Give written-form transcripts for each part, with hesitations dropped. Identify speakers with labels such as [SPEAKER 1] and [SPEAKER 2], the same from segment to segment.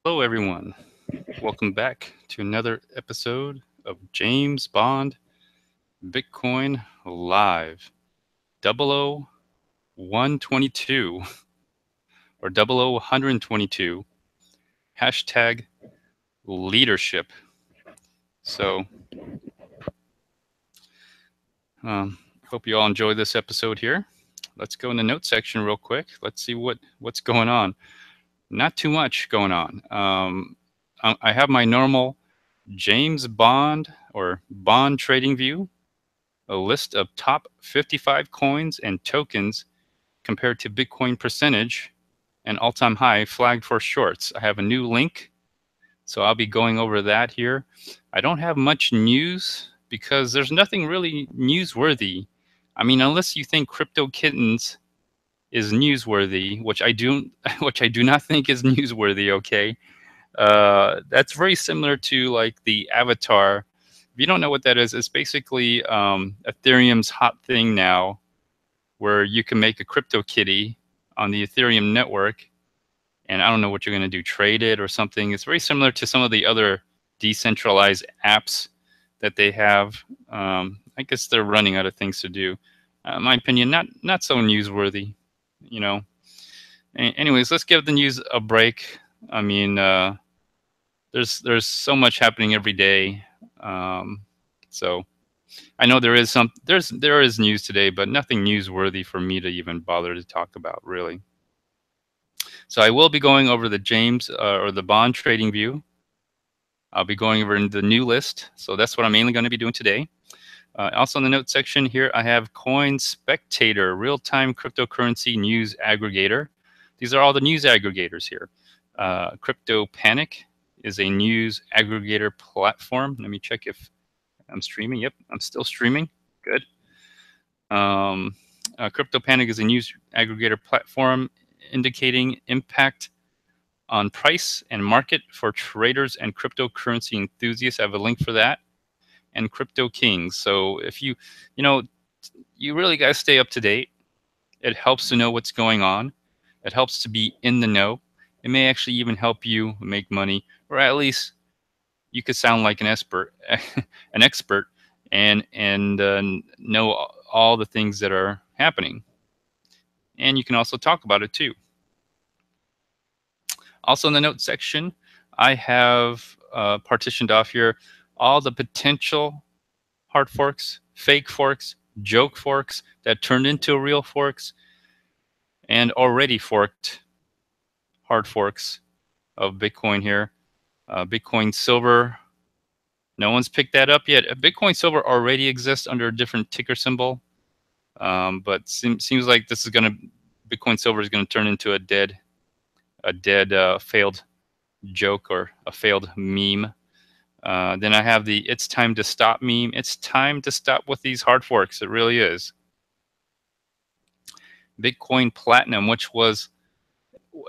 [SPEAKER 1] Hello, everyone. Welcome back to another episode of James Bond Bitcoin Live 00122 or 00122 hashtag leadership. So, hope you all enjoy this episode here. Let's go in the notes section real quick. Let's see what's going on. Not too much going on. I have my normal James Bond or bond trading view, a list of top 55 coins and tokens compared to Bitcoin percentage and all-time high flagged for shorts. I have a new link, so I'll be going over that here. I don't have much news because there's nothing really newsworthy. I mean, unless you think Crypto Kittens is newsworthy, which I do not think is newsworthy. Okay, that's very similar to like the avatar. If you don't know what that is, it's basically Ethereum's hot thing now, where you can make a crypto kitty on the Ethereum network, and I don't know what you're going to do, trade it or something. It's very similar to some of the other decentralized apps that they have. I guess they're running out of things to do. In my opinion, not so newsworthy, you know. Anyways, let's give the news a break. I mean, there's so much happening every day. So I know there is news today, but nothing newsworthy for me to even bother to talk about, really. So I will be going over the James or the bond trading view. I'll be going over in the new list. So that's what I'm mainly going to be doing today. Also in the notes section here, I have Coinspectator, real-time cryptocurrency news aggregator. These are all the news aggregators here. CryptoPanic is a news aggregator platform. Let me check if I'm streaming. Yep, I'm still streaming. Good. CryptoPanic is a news aggregator platform indicating impact on price and market for traders and cryptocurrency enthusiasts. I have a link for that. And Cryptoking. So if you really got to stay up to date. It helps to know what's going on. It helps to be in the know. It may actually even help you make money, or at least you could sound like an expert, and know all the things that are happening. And you can also talk about it too. Also in the notes section, I have partitioned off here all the potential hard forks, fake forks, joke forks that turned into real forks, and already forked hard forks of Bitcoin here. Bitcoin Silver, no one's picked that up yet. Bitcoin Silver already exists under a different ticker symbol, but seems like this is Bitcoin Silver is going to turn into a dead failed joke or a failed meme. Then I have the "It's time to stop" meme. It's time to stop with these hard forks. It really is. Bitcoin Platinum, which was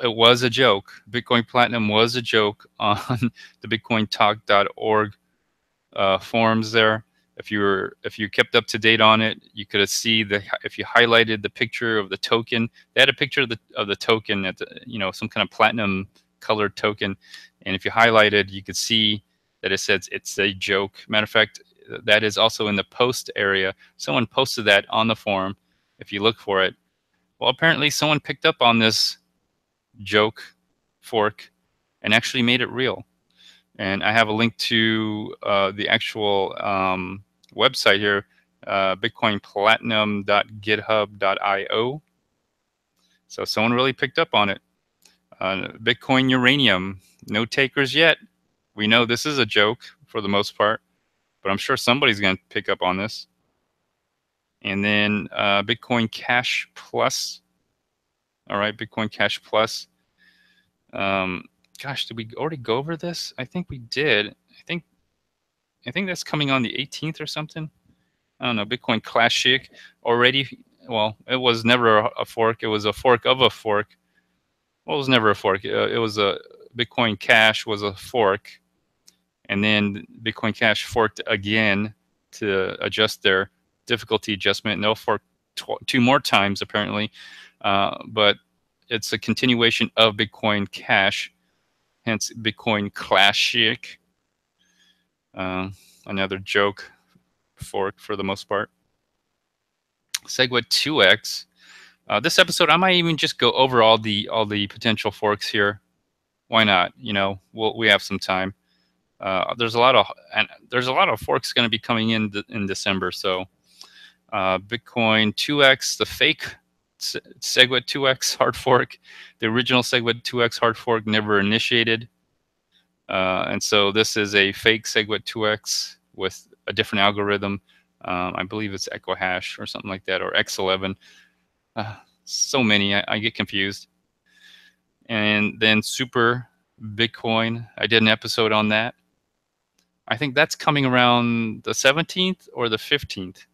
[SPEAKER 1] a joke. Bitcoin Platinum was a joke on the BitcoinTalk.org forums there. If you kept up to date on it, you could see if you highlighted the picture of the token, they had a picture of the token at some kind of platinum colored token, and if you highlighted, you could see that it says it's a joke. Matter of fact, that is also in the post area. Someone posted that on the forum. If you look for it, well, apparently someone picked up on this joke fork and actually made it real. And I have a link to the actual website here, bitcoinplatinum.github.io. So someone really picked up on it. Bitcoin Uranium, no takers yet. We know this is a joke for the most part, but I'm sure somebody's going to pick up on this. And then Bitcoin Cash Plus. All right, Bitcoin Cash Plus. Gosh, did we already go over this? I think we did. I think that's coming on the 18th or something. I don't know. Bitcoin Clashic already. Well, it was never a fork. It was a fork of a fork. Well, it was never a fork. It was a Bitcoin Cash was a fork, and then Bitcoin Cash forked again to adjust their difficulty adjustment. And they'll fork two more times apparently, but it's a continuation of Bitcoin Cash. hence Bitcoin Clashic, another joke fork for the most part. Segwit 2x. This episode, I might even just go over all the potential forks here. Why not? You know, we have some time. There's a lot of forks going to be coming in December. So Bitcoin 2x, the fake Segwit 2x hard fork, the original Segwit 2x hard fork never initiated, and so this is a fake Segwit 2x with a different algorithm. I believe it's Echo Hash or something like that, or X11. So many, I get confused. And then Super Bitcoin, I did an episode on that. I think that's coming around the 17th or the 15th.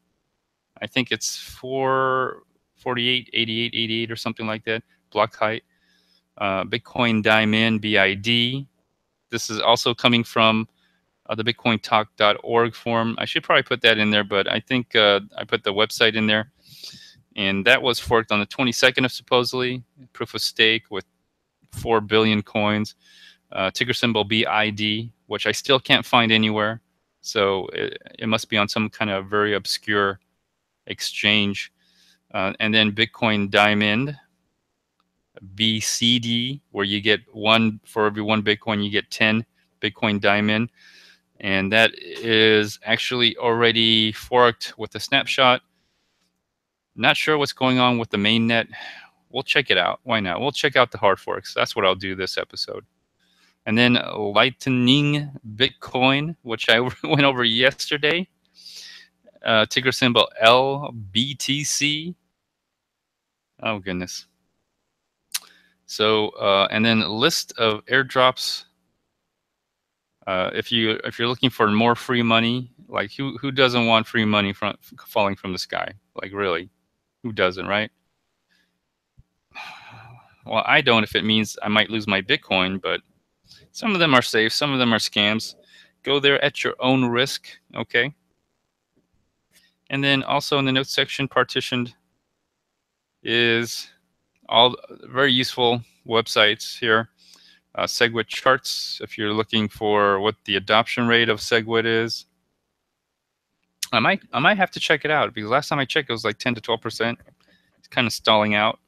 [SPEAKER 1] I think it's 448, 88, 88 or something like that, block height. Bitcoin Diamond, BID. This is also coming from the bitcointalk.org forum. I should probably put that in there, but I think I put the website in there. And that was forked on the 22nd of supposedly proof of stake with 4 billion coins. Ticker symbol BID, which I still can't find anywhere. So it must be on some kind of very obscure exchange. And then Bitcoin Diamond, BCD, where you get for every 1 Bitcoin, you get 10 Bitcoin Diamond. And that is actually already forked with a snapshot. Not sure what's going on with the mainnet. We'll check it out. Why not? We'll check out the hard forks. That's what I'll do this episode. And then Lightning Bitcoin, which I went over yesterday. Ticker symbol LBTC. Oh, goodness. So, and then list of airdrops. If you're looking for more free money, like who doesn't want free money falling from the sky? Like, really, who doesn't, right? Well, I don't if it means I might lose my Bitcoin, but some of them are safe, some of them are scams. Go there at your own risk, okay? And then also in the notes section, partitioned is all very useful websites here. Segwit charts, if you're looking for what the adoption rate of Segwit is. I might have to check it out because last time I checked, it was like 10 to 12%. It's kind of stalling out.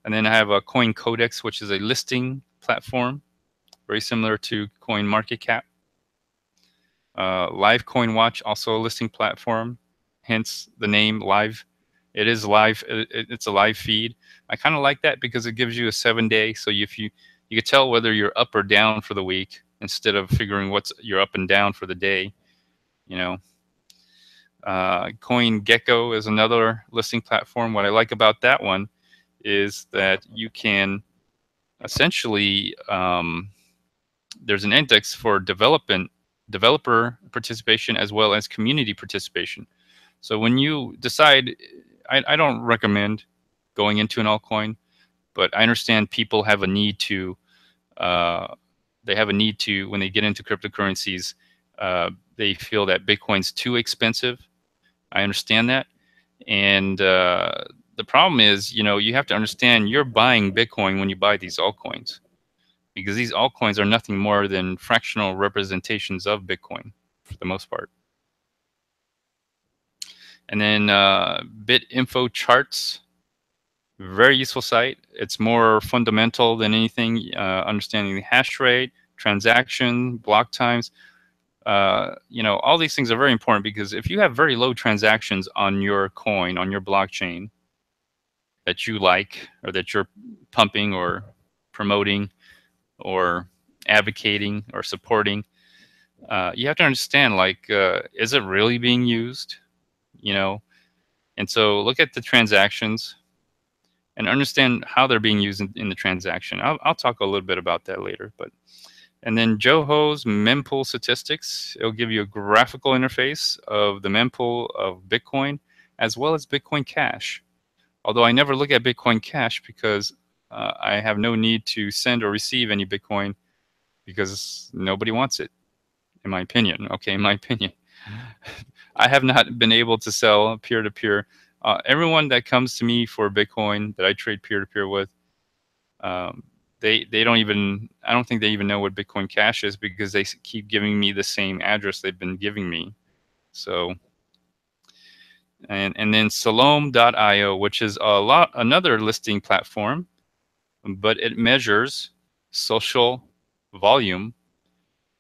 [SPEAKER 1] And then I have a Coin Codex, which is a listing platform, very similar to CoinMarketCap. Live Coin Watch, also a listing platform, hence the name Live. It is live. It's a live feed. I kind of like that because it gives you a 7-day, so if you can tell whether you're up or down for the week instead of figuring you're up and down for the day. You know. CoinGecko is another listing platform. What I like about that one is that you can essentially there's an index for developer participation as well as community participation. So when you decide, I don't recommend going into an altcoin, but I understand people have a need to when they get into cryptocurrencies, they feel that Bitcoin's too expensive. I understand that. And the problem is, you have to understand you're buying Bitcoin when you buy these altcoins, because these altcoins are nothing more than fractional representations of Bitcoin for the most part. And then BitInfo Charts, very useful site. It's more fundamental than anything, understanding the hash rate, transaction, block times. All these things are very important because if you have very low transactions on your coin, on your blockchain that you like or that you're pumping or promoting or advocating or supporting, you have to understand, is it really being used? And so look at the transactions and understand how they're being used in the transaction. I'll talk a little bit about that later, and then Joho's mempool statistics. It'll give you a graphical interface of the mempool of Bitcoin as well as Bitcoin Cash. Although I never look at Bitcoin Cash because I have no need to send or receive any Bitcoin because nobody wants it, in my opinion. Okay, in my opinion. I have not been able to sell peer-to-peer. Everyone that comes to me for Bitcoin that I trade peer-to-peer with, they don't even, I don't think they even know what Bitcoin Cash is, because they keep giving me the same address they've been giving me. So, and then Salome.io, which is another listing platform, but it measures social volume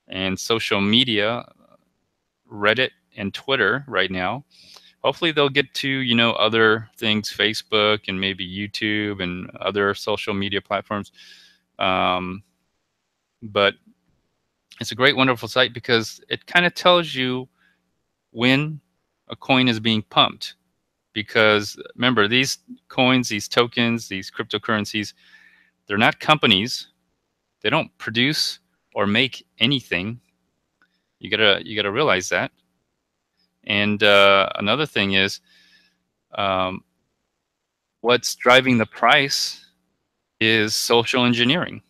[SPEAKER 1] and social media, Reddit and Twitter right now. Hopefully they'll get to, other things, Facebook and maybe YouTube and other social media platforms. But it's a great, wonderful site because it kind of tells you when a coin is being pumped. Because remember, these coins, these tokens, these cryptocurrencies, they're not companies. They don't produce or make anything. You gotta realize that. And another thing is, um, what's driving the price is social engineering.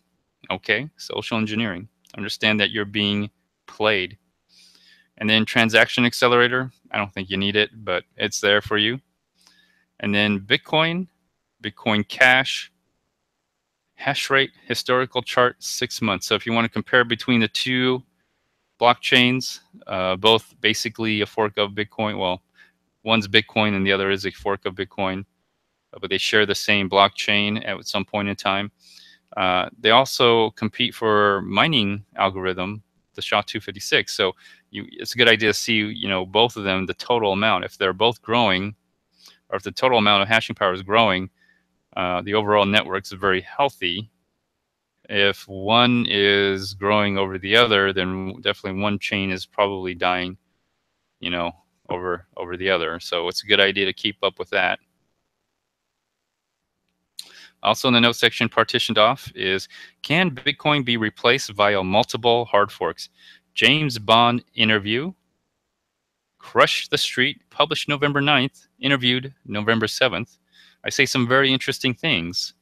[SPEAKER 1] Okay, social engineering. Understand that you're being played. And then transaction accelerator, I don't think you need it, but it's there for you. And then Bitcoin, Bitcoin Cash, hash rate, historical chart, 6 months. So if you want to compare between the two blockchains, both basically a fork of Bitcoin. Well, one's Bitcoin and the other is a fork of Bitcoin, but they share the same blockchain at some point in time. They also compete for mining algorithm, the SHA-256. So it's a good idea to see, both of them, the total amount. If they're both growing, or if the total amount of hashing power is growing, the overall network is very healthy. If one is growing over the other, then definitely one chain is probably dying, over the other. So it's a good idea to keep up with that. Also in the notes section, partitioned off, is can Bitcoin be replaced via multiple hard forks? James Bond interview. Crush the Street, published November 9th, interviewed November 7th. I say some very interesting things,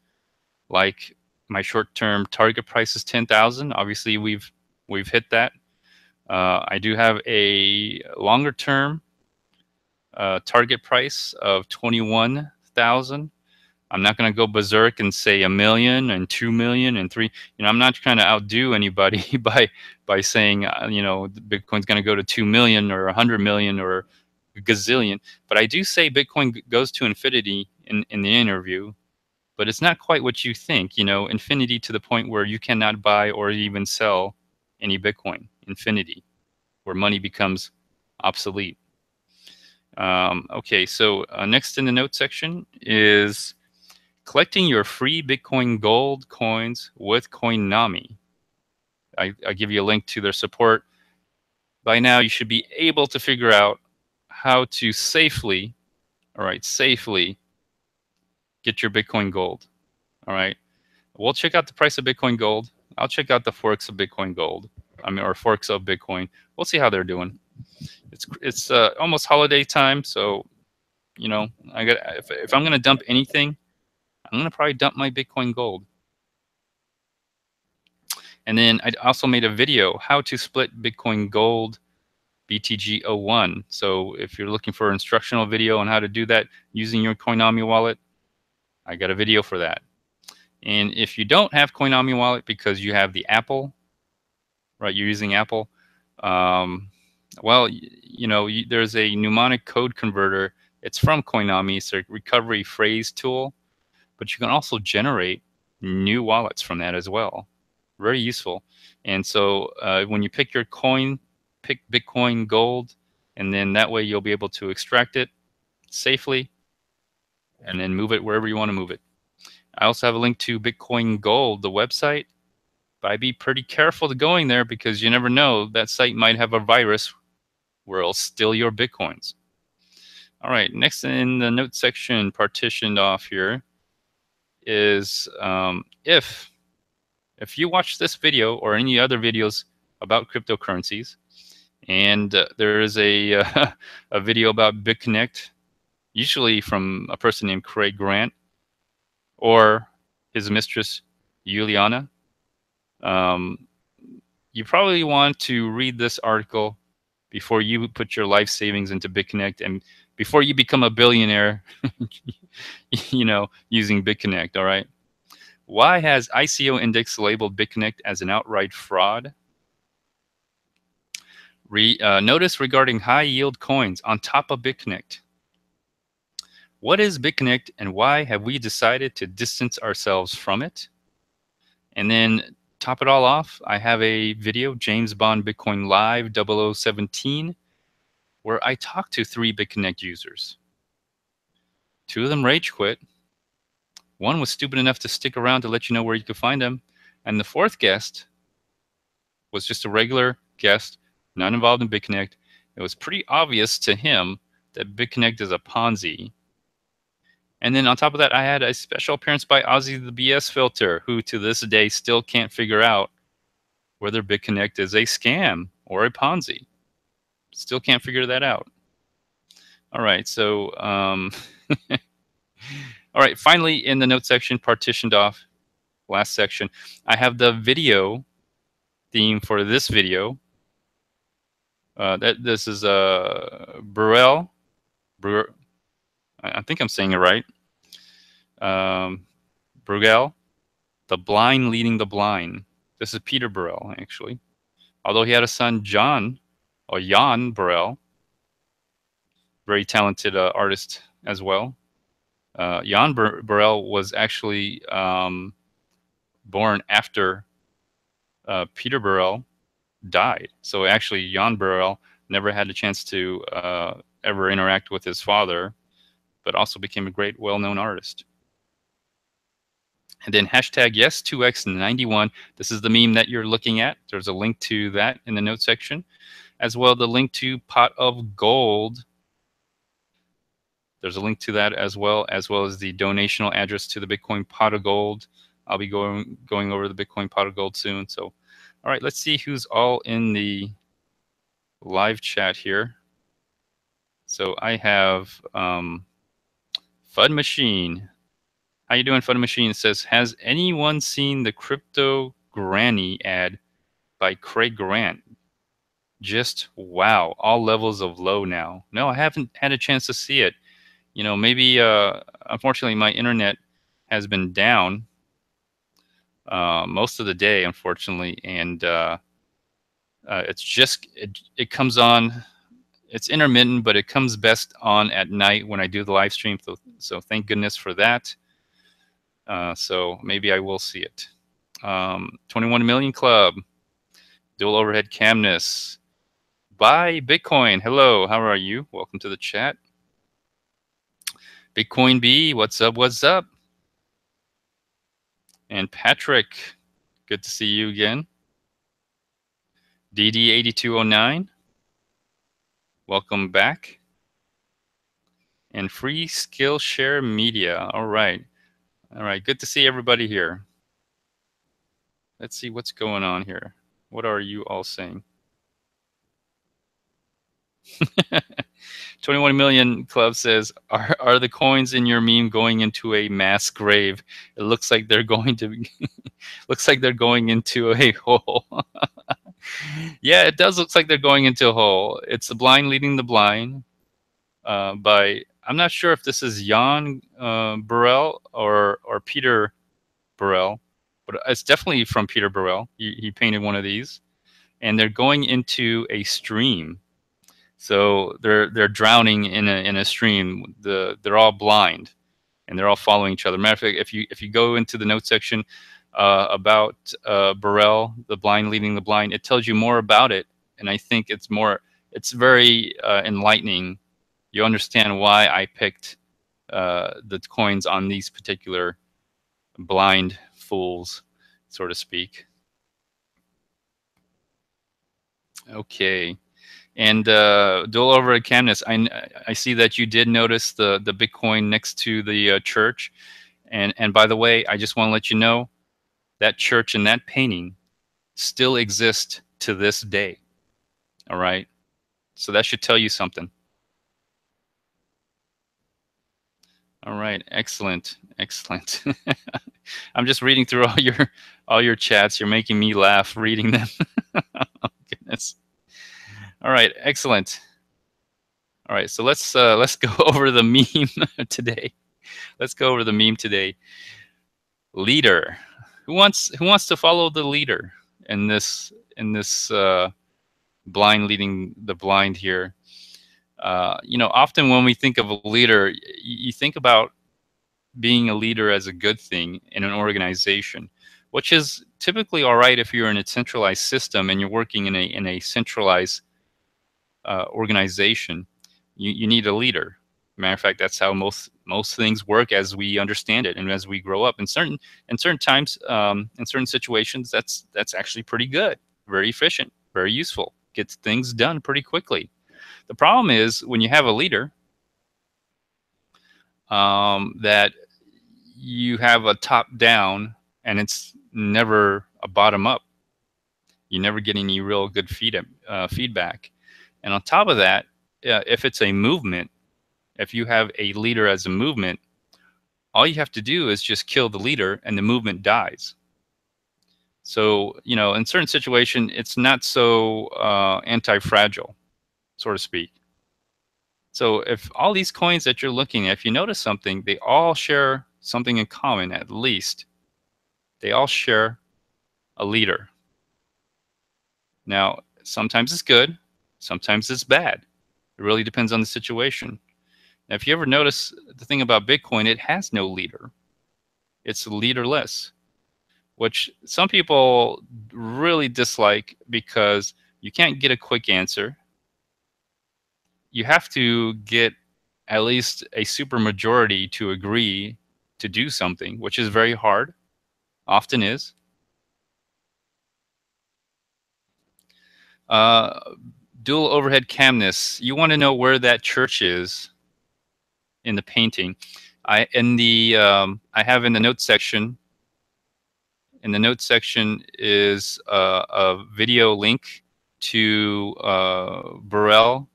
[SPEAKER 1] like my short-term target price is 10,000. Obviously, we've hit that. I do have a longer-term target price of 21,000. I'm not going to go berserk and say 1 million and 2 million and 3. I'm not trying to outdo anybody by saying Bitcoin's going to go to 2 million or 100 million or a gazillion. But I do say Bitcoin goes to infinity in the interview. But it's not quite what you think. Infinity to the point where you cannot buy or even sell any Bitcoin. Infinity, where money becomes obsolete. Okay, so next in the notes section is collecting your free Bitcoin gold coins with Coinami. I give you a link to their support. By now, you should be able to figure out how to safely get your Bitcoin gold. All right. We'll check out the price of Bitcoin gold. I'll check out the forks of Bitcoin gold. Or forks of Bitcoin. We'll see how they're doing. It's almost holiday time, so if I'm gonna dump anything, I'm gonna probably dump my Bitcoin gold. And then I also made a video how to split Bitcoin gold BTG01. So if you're looking for an instructional video on how to do that using your Coinami wallet, I got a video for that. And if you don't have Coinami wallet because you have the Apple, right? You're using Apple. Well, there's a mnemonic code converter. It's from Coinami. It's a recovery phrase tool, but you can also generate new wallets from that as well. Very useful. And so when you pick your coin, pick Bitcoin Gold, and then that way you'll be able to extract it safely and then move it wherever you want to move it. I also have a link to Bitcoin Gold, the website, but I'd be pretty careful to going there because you never know, that site might have a virus where it'll steal your Bitcoins. All right, next in the notes section, partitioned off here, is if you watch this video or any other videos about cryptocurrencies, and there is a a video about BitConnect, usually from a person named Craig Grant or his mistress Juliana, you probably want to read this article before you put your life savings into BitConnect and before you become a billionaire, using BitConnect. All right. Why has ICO Index labeled BitConnect as an outright fraud? Notice regarding high yield coins on top of BitConnect. What is BitConnect and why have we decided to distance ourselves from it? And then top it all off, I have a video, James Bond Bitcoin Live 0017, where I talked to 3 BitConnect users. 2 of them rage quit. 1 was stupid enough to stick around to let you know where you could find them. And the 4th guest was just a regular guest, not involved in BitConnect. It was pretty obvious to him that BitConnect is a Ponzi. And then on top of that, I had a special appearance by Ozzy the BS Filter, who to this day still can't figure out whether BitConnect is a scam or a Ponzi. Still can't figure that out. All right, so all right, finally in the note section, partitioned off, last section, I have the video theme for this video. This is Burrell. I think I'm saying it right. Bruegel, the blind leading the blind. This is Peter Burrell, actually. Although he had a son, Jan Burrell, very talented artist as well. Jan Burrell was actually born after Peter Burrell died. So actually, Jan Burrell never had a chance to ever interact with his father, but also became a great, well-known artist. And then hashtag yes2x91. This is the meme that you're looking at. There's a link to that in the note section, as well the link to Pot of Gold. There's a link to that as well as the donational address to the Bitcoin Pot of Gold. I'll be going over the Bitcoin Pot of Gold soon. So, all right, let's see who's all in the live chat here. So I have Fud Machine. How you doing, Fun Machine? It says, has anyone seen the Crypto Granny ad by Craig Grant? Just wow, all levels of low now. No, I haven't had a chance to see it. You know, maybe, unfortunately, my internet has been down most of the day, unfortunately, and it's just, it comes on, it's intermittent, but it comes best on at night when I do the live stream. So thank goodness for that. So maybe I will see it. 21 Million Club, dual overhead camness. Buy Bitcoin. Hello, how are you? Welcome to the chat. Bitcoin B, what's up? What's up? And Patrick, good to see you again. DD8209, welcome back. And Free Skillshare Media. All right. All right, good to see everybody here. Let's see what's going on here. What are you all saying? 21 Million Club says, are the coins in your meme going into a mass grave? It looks like they're going to looks like they're going into a hole. Yeah, it does look like they're going into a hole. It's the blind leading the blind by, I'm not sure if this is Jan Burrell or Peter Burrell, but it's definitely from Peter Burrell. He painted one of these, and they're going into a stream. So they're drowning in a stream. They're all blind, and they're all following each other. Matter of fact, if you go into the note section about Burrell, the blind leading the blind, it tells you more about it, and I think it's very enlightening. You understand why I picked the coins on these particular blind fools, so to speak. Okay. And dual overhead camness, I see that you did notice the Bitcoin next to the church. And by the way, I just want to let you know that church and that painting still exist to this day. All right. So that should tell you something. All right. Excellent. Excellent. I'm just reading through all your chats. You're making me laugh reading them. Oh, goodness. All right, excellent. All right, so let's go over the meme today. Let's go over the meme today. Leader. Who wants to follow the leader in this blind leading the blind here? Often when we think of a leader, you think about being a leader as a good thing in an organization, which is typically all right if you're in a centralized system and you're working in a centralized organization. You need a leader. Matter of fact, that's how most things work as we understand it and as we grow up. In certain times, in certain situations, that's actually pretty good, very efficient, very useful, gets things done pretty quickly. The problem is when you have a leader that you have a top down and it's never a bottom up. You never get any real good feedback. And on top of that, if it's a movement, if you have a leader as a movement, all you have to do is just kill the leader and the movement dies. So, in certain situation, it's not so anti-fragile, so to speak. So if all these coins that you're looking at, if you notice something, they all share something in common at least. They all share a leader. Now, sometimes it's good, sometimes it's bad. It really depends on the situation. Now, if you ever notice the thing about Bitcoin, it has no leader. It's leaderless, which some people really dislike because you can't get a quick answer. You have to get at least a supermajority to agree to do something, which is very hard, often is. Dual overhead camness. You want to know where that church is in the painting. I have in the notes section. In the notes section is a video link to Burrell,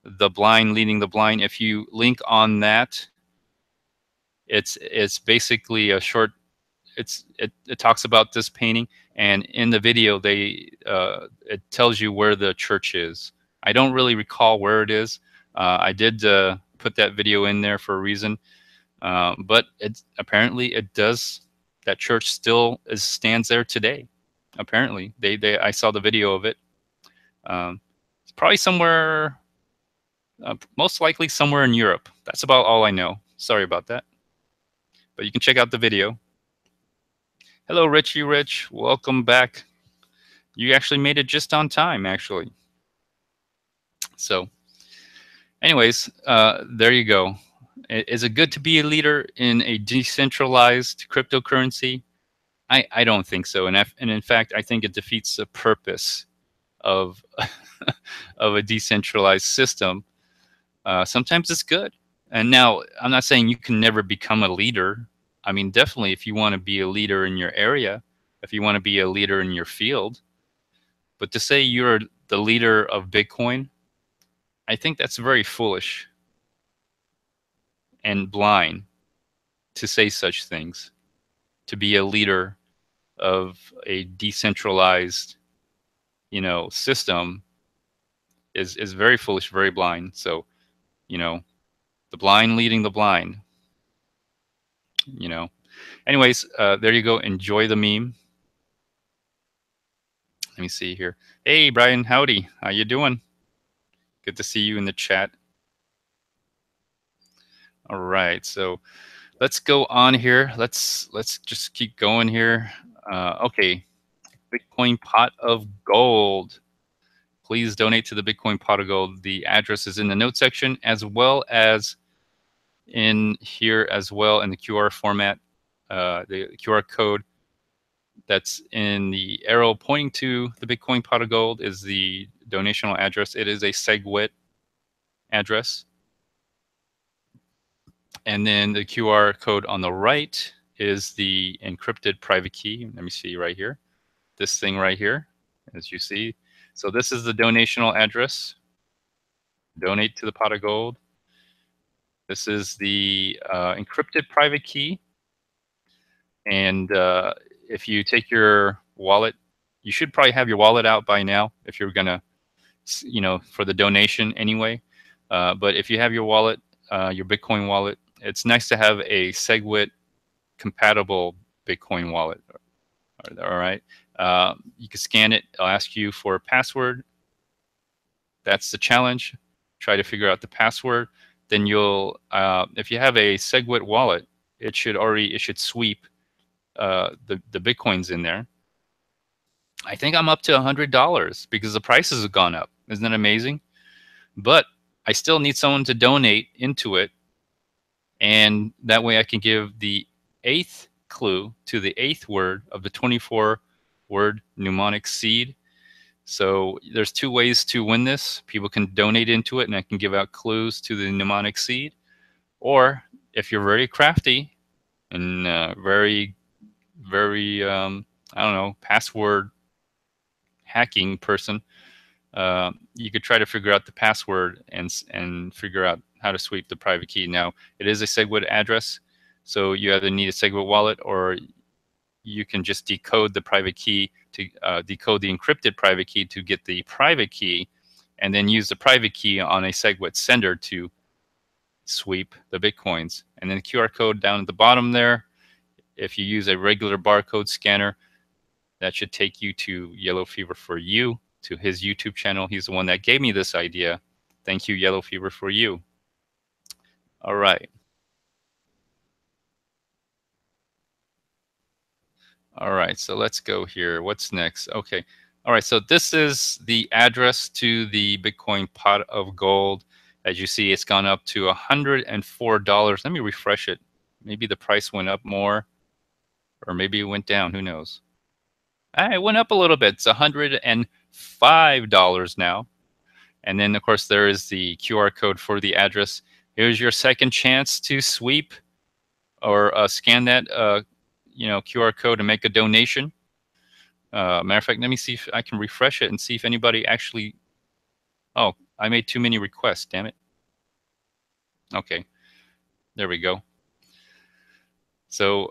[SPEAKER 1] the blind leading the blind. If you link on that, it's basically a short. It talks about this painting, and in the video it tells you where the church is. I don't really recall where it is. I did put that video in there for a reason, but apparently it does. That church still stands there today. Apparently, I saw the video of it. It's probably somewhere, most likely somewhere in Europe. That's about all I know. Sorry about that, but you can check out the video. Hello, Richie Rich. Welcome back. You actually made it just on time, actually. So, anyways, there you go. Is it good to be a leader in a decentralized cryptocurrency? I don't think so. And in fact, I think it defeats the purpose of of a decentralized system. Sometimes it's good. And now, I'm not saying you can never become a leader. I mean, definitely if you want to be a leader in your area, if you want to be a leader in your field, but to say you're the leader of Bitcoin, I think that's very foolish and blind to say such things. To be a leader of a decentralized, system is very foolish, very blind. So, the blind leading the blind. Anyways, there you go. Enjoy the meme. Let me see here. Hey, Brian, howdy. How you doing? Good to see you in the chat. All right, so let's go on here. Let's just keep going here. Okay, Bitcoin pot of gold. Please donate to the Bitcoin pot of gold. The address is in the note section, as well as in here as well in the QR format. The QR code that's in the arrow pointing to the Bitcoin pot of gold is the donational address. It is a Segwit address. And then the QR code on the right is the encrypted private key. Let me see right here. This thing right here, as you see. So this is the donational address. Donate to the pot of gold. This is the encrypted private key. And if you take your wallet, you should probably have your wallet out by now if you're going to, for the donation anyway. But if you have your wallet, your Bitcoin wallet, it's nice to have a Segwit compatible Bitcoin wallet. All right. You can scan it. I'll ask you for a password. That's the challenge. Try to figure out the password. Then you'll, if you have a Segwit wallet, it should sweep the Bitcoins in there. I think I'm up to $100 because the prices have gone up. Isn't that amazing? But I still need someone to donate into it, and that way I can give the 8th clue to the 8th word of the 24-word mnemonic seed. So there's 2 ways to win this. People can donate into it, and I can give out clues to the mnemonic seed. Or if you're very crafty and very, very, I don't know, password hacking person, you could try to figure out the password and figure out how to sweep the private key. Now, it is a Segwit address, so you either need a Segwit wallet or you can just decode the private key to decode the encrypted private key to get the private key, and then use the private key on a Segwit sender to sweep the Bitcoins. And then the QR code down at the bottom there, if you use a regular barcode scanner, that should take you to Yellow Fever for You, to his YouTube channel. He's the one that gave me this idea. Thank you, Yellow Fever for You. All right. All right, so let's go here. What's next? Okay. All right, so this is the address to the Bitcoin pot of gold. As you see, it's gone up to $104. Let me refresh it. Maybe the price went up more, or maybe it went down. Who knows? It went up a little bit. It's $105 now. And then, of course, there is the QR code for the address. Here's your second chance to sweep or scan that QR code and make a donation. Matter of fact, let me see if I can refresh it and see if anybody actually... Oh, I made too many requests, damn it. Okay, there we go. So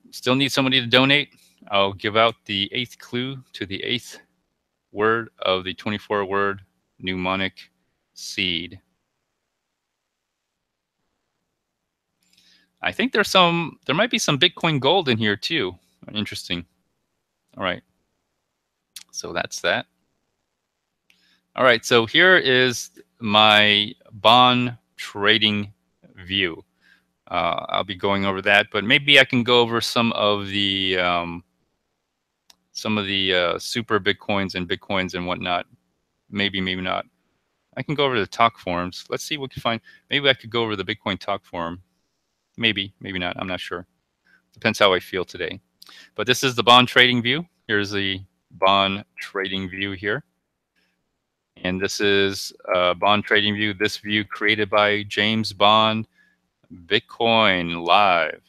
[SPEAKER 1] still need somebody to donate. I'll give out the 8th clue to the 8th word of the 24-word mnemonic seed. I think there might be some Bitcoin gold in here too. Interesting. All right. So that's that. All right. So here is my bond trading view. I'll be going over that, but maybe I can go over some of the super Bitcoins and whatnot. Maybe not. I can go over the talk forums. Let's see what we can find. Maybe I could go over the Bitcoin talk forum. Maybe not. I'm not sure. Depends how I feel today. But this is the bond trading view. Here's the bond trading view here. And this is bond trading view. This view created by James Bond, Bitcoin Live.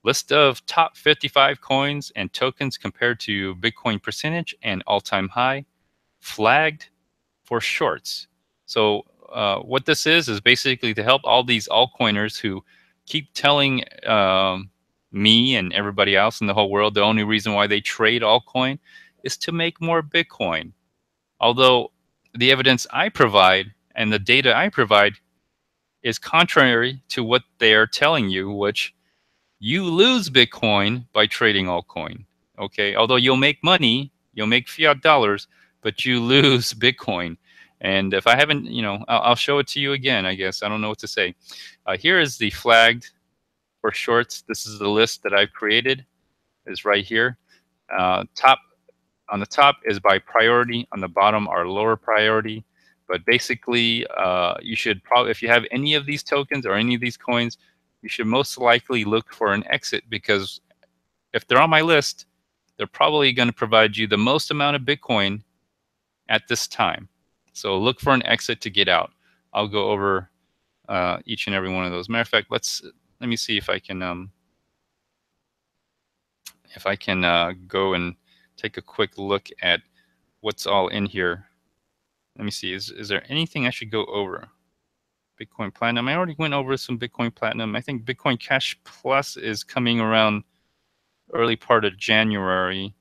[SPEAKER 1] List of top 55 coins and tokens compared to Bitcoin percentage and all-time high. Flagged for shorts. So what this is basically to help all these altcoiners who keep telling me and everybody else in the whole world the only reason why they trade altcoin is to make more Bitcoin. Although the evidence I provide and the data I provide is contrary to what they are telling you, which you lose Bitcoin by trading altcoin. Okay, although you'll make money, you'll make fiat dollars, but you lose Bitcoin. And if I haven't, I'll show it to you again, I guess. I don't know what to say. Here is the flagged for shorts. This is the list that I've created. Is right here. On the top is by priority. On the bottom are lower priority. But basically, you should probably, if you have any of these tokens or any of these coins, you should most likely look for an exit, because if they're on my list, they're probably going to provide you the most amount of Bitcoin at this time. So look for an exit to get out. I'll go over each and every one of those. Matter of fact, let me see if I can go and take a quick look at what's all in here. Let me see. Is there anything I should go over? Bitcoin Platinum. I already went over some Bitcoin Platinum. I think Bitcoin Cash Plus is coming around early part of January.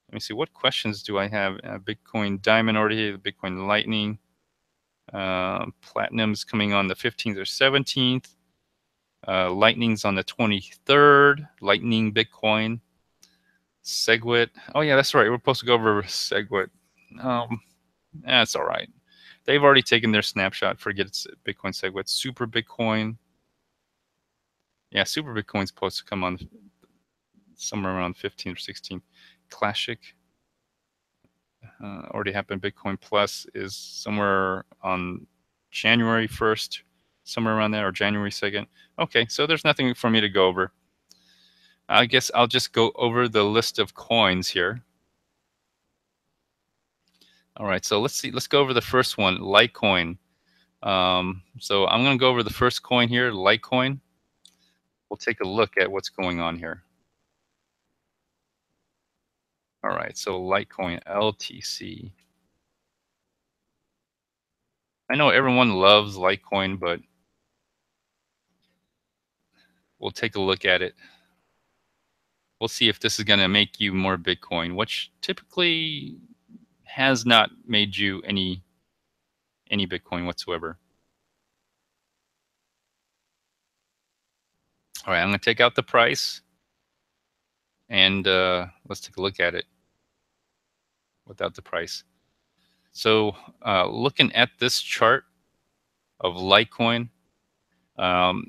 [SPEAKER 1] Let me see. What questions do I have? Bitcoin Diamond already here. Bitcoin Lightning. Platinum's coming on the 15th or 17th. Lightning's on the 23rd. Lightning Bitcoin. Segwit. Oh yeah, that's right. We're supposed to go over Segwit. That's all right. They've already taken their snapshot. Forget it's Bitcoin Segwit. Super Bitcoin. Yeah, Super Bitcoin's supposed to come on somewhere around 15th or 16th. Clashic. Already happened. Bitcoin Plus is somewhere on January 1st, somewhere around there, or January 2nd. Okay, so there's nothing for me to go over. I guess I'll just go over the list of coins here. All right, so let's see. Let's go over the first one, Litecoin. So I'm going to go over the first coin here, Litecoin. We'll take a look at what's going on here. All right, so Litecoin, LTC. I know everyone loves Litecoin, but we'll take a look at it. We'll see if this is going to make you more Bitcoin, which typically has not made you any Bitcoin whatsoever. All right, I'm going to take out the price, and let's take a look at it without the price. So looking at this chart of Litecoin,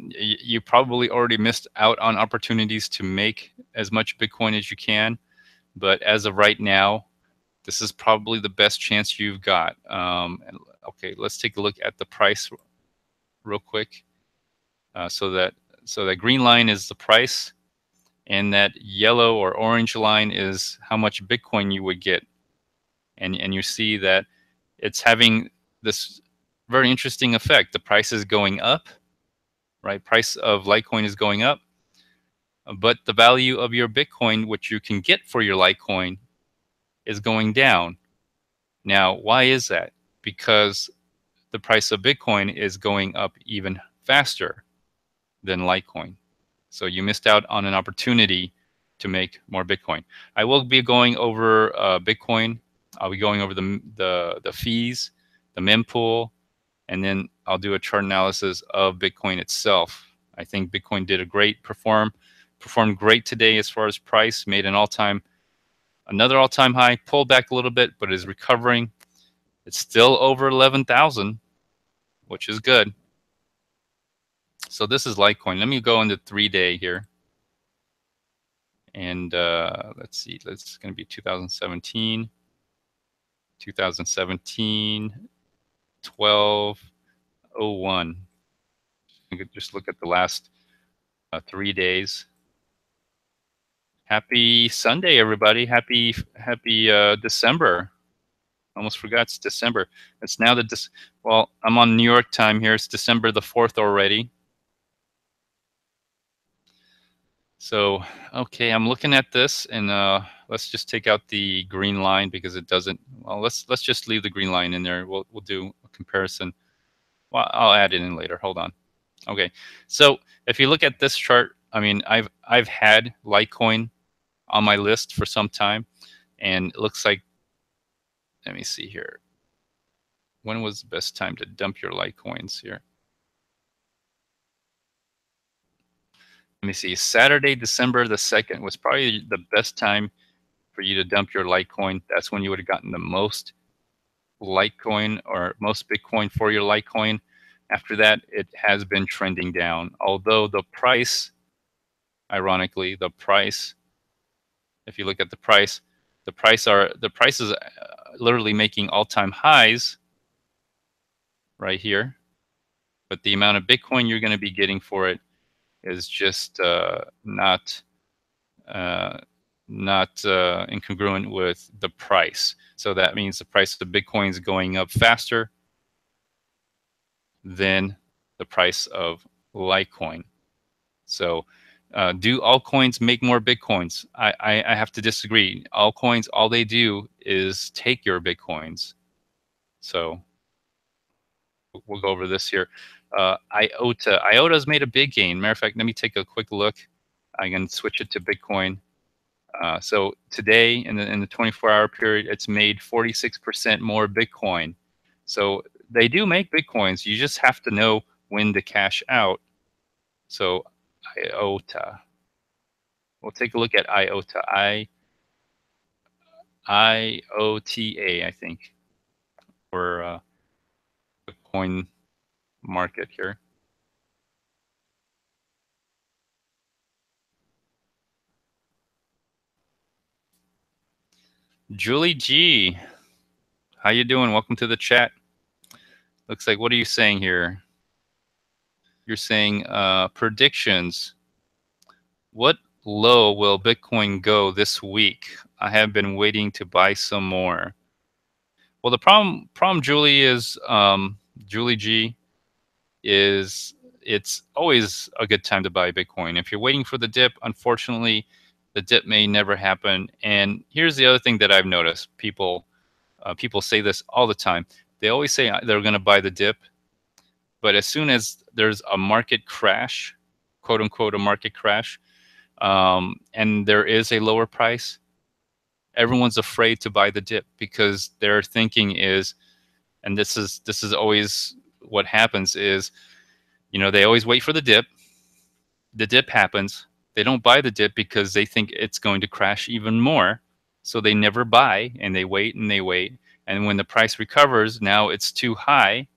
[SPEAKER 1] you probably already missed out on opportunities to make as much Bitcoin as you can. But as of right now, this is probably the best chance you've got. Okay, let's take a look at the price real quick. So that green line is the price, and that yellow or orange line is how much Bitcoin you would get. And you see that it's having this very interesting effect. The price is going up, right? Price of Litecoin is going up, but the value of your Bitcoin, which you can get for your Litecoin, is going down. Now, why is that? Because the price of Bitcoin is going up even faster than Litecoin. So you missed out on an opportunity to make more Bitcoin. I will be going over Bitcoin. I'll be going over the fees, the mempool, and then I'll do a chart analysis of Bitcoin itself. I think Bitcoin did a great performed great today as far as price, made another all-time high, pulled back a little bit, but is recovering. It's still over 11,000, which is good. So this is Litecoin. Let me go into 3-day here. And let's see, it's going to be 2017, 12/01. You could just look at the last 3 days. Happy Sunday, everybody. Happy December. Almost forgot it's December. It's now well, I'm on New York time here. It's December the 4th already. So, okay, I'm looking at this, and let's just take out the green line because it doesn't. Well, let's just leave the green line in there. We'll do a comparison. Well, I'll add it in later. Hold on. Okay, so if you look at this chart, I mean, I've had Litecoin on my list for some time, and it looks like. Let me see here. When was the best time to dump your Litecoins here? Let me see. Saturday, December the 2nd was probably the best time for you to dump your Litecoin. That's when you would have gotten the most Litecoin or most Bitcoin for your Litecoin. After that, it has been trending down. Although the price, ironically, if you look at the price is literally making all-time highs right here. But the amount of Bitcoin you're going to be getting for it is just not incongruent with the price. So that means the price of Bitcoin is going up faster than the price of Litecoin. So do altcoins make more Bitcoins? I have to disagree. Altcoins, all they do is take your Bitcoins. So we'll go over this here. IOTA's made a big gain. Matter of fact, let me take a quick look. I can switch it to Bitcoin. So today, in the 24-hour period, it's made 46% more Bitcoin. So they do make Bitcoins. You just have to know when to cash out. So IOTA. We'll take a look at IOTA. IOTA, I think, or Bitcoin market here. Julie G, how you doing? Welcome to the chat. Looks like, what are you saying here? You're saying predictions. What low will Bitcoin go this week? I have been waiting to buy some more. Well, the problem, Julie, is Julie G, is it's always a good time to buy Bitcoin. If you're waiting for the dip, unfortunately, the dip may never happen. And here's the other thing that I've noticed: people say this all the time. They always say they're going to buy the dip, but as soon as there's a market crash, quote unquote, a market crash, and there is a lower price, everyone's afraid to buy the dip because their thinking is, and this is always what happens is, they always wait for the dip. The dip happens. They don't buy the dip because they think it's going to crash even more. So they never buy, and they wait and they wait. And when the price recovers, now it's too high.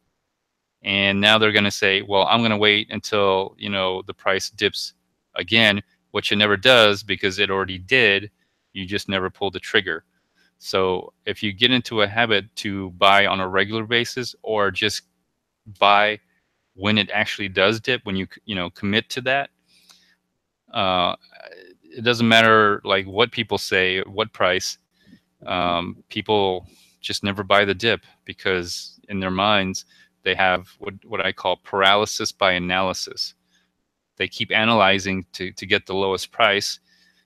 [SPEAKER 1] And now they're going to say, well, I'm going to wait until, the price dips again, which it never does because it already did. You just never pulled the trigger. So if you get into a habit to buy on a regular basis, or just buy when it actually does dip, when you commit to that, it doesn't matter like what people say, what price. People just never buy the dip because in their minds they have what I call paralysis by analysis. They keep analyzing to get the lowest price,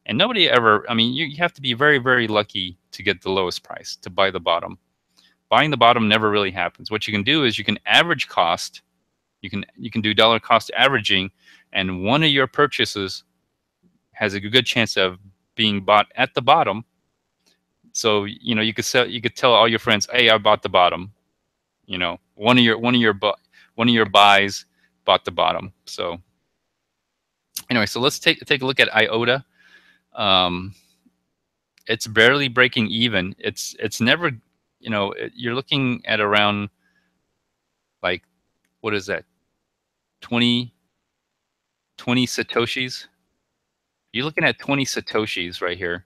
[SPEAKER 1] and nobody ever. I mean, you have to be very, very lucky to get the lowest price to buy the bottom. Buying the bottom never really happens. What you can do is you can average cost. You can do dollar cost averaging, and one of your purchases has a good chance of being bought at the bottom. So you could tell all your friends, hey, I bought the bottom. One of your buys bought the bottom. So anyway, so let's take a look at IOTA. It's barely breaking even. It's never, you're looking at around, like, what is that, 20 satoshis. You're looking at 20 satoshis right here,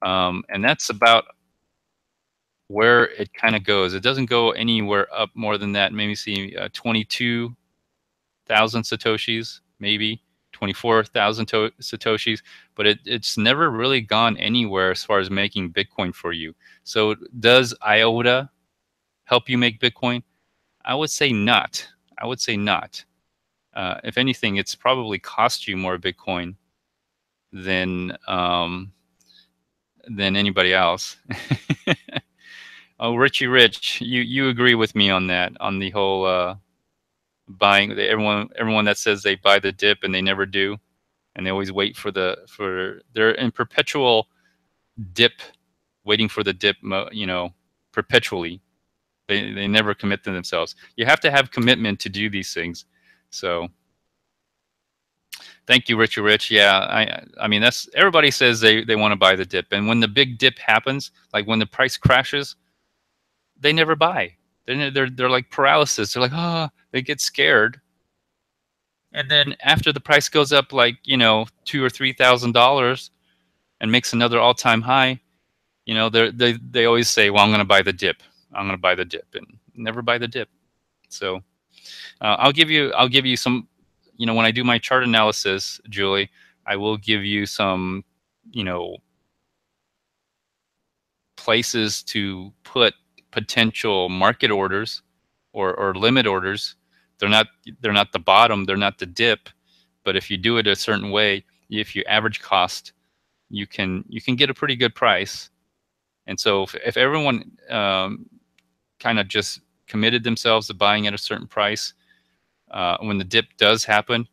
[SPEAKER 1] and that's about where it kind of goes. It doesn't go anywhere up more than that. Maybe see 22,000 satoshis, maybe 24,000 satoshis, but it's never really gone anywhere as far as making Bitcoin for you. So does IOTA help you make Bitcoin? I would say not. I would say not. If anything, it's probably cost you more Bitcoin than anybody else. Oh, Richie Rich, you agree with me on that, on the whole buying. Everyone that says they buy the dip and they never do, and they always wait they're in perpetual dip, waiting for the dip, perpetually. They never commit to themselves. You have to have commitment to do these things. So thank you, Richie Rich. Yeah, I mean, that's, everybody says they want to buy the dip, and when the big dip happens, like when the price crashes, they never buy. They're like paralysis. They're like, they get scared, and then after the price goes up like $2,000 or $3,000 and makes another all-time high, they always say, well, I'm going to buy the dip. I'm going to buy the dip, and never buy the dip. So I'll give you some. When I do my chart analysis, Julie, I will give you some, places to put potential market orders or limit orders. They're not the bottom, they're not the dip, but if you do it a certain way, if you average cost, you can get a pretty good price. And so if everyone kind of just committed themselves to buying at a certain price, when the dip does happen,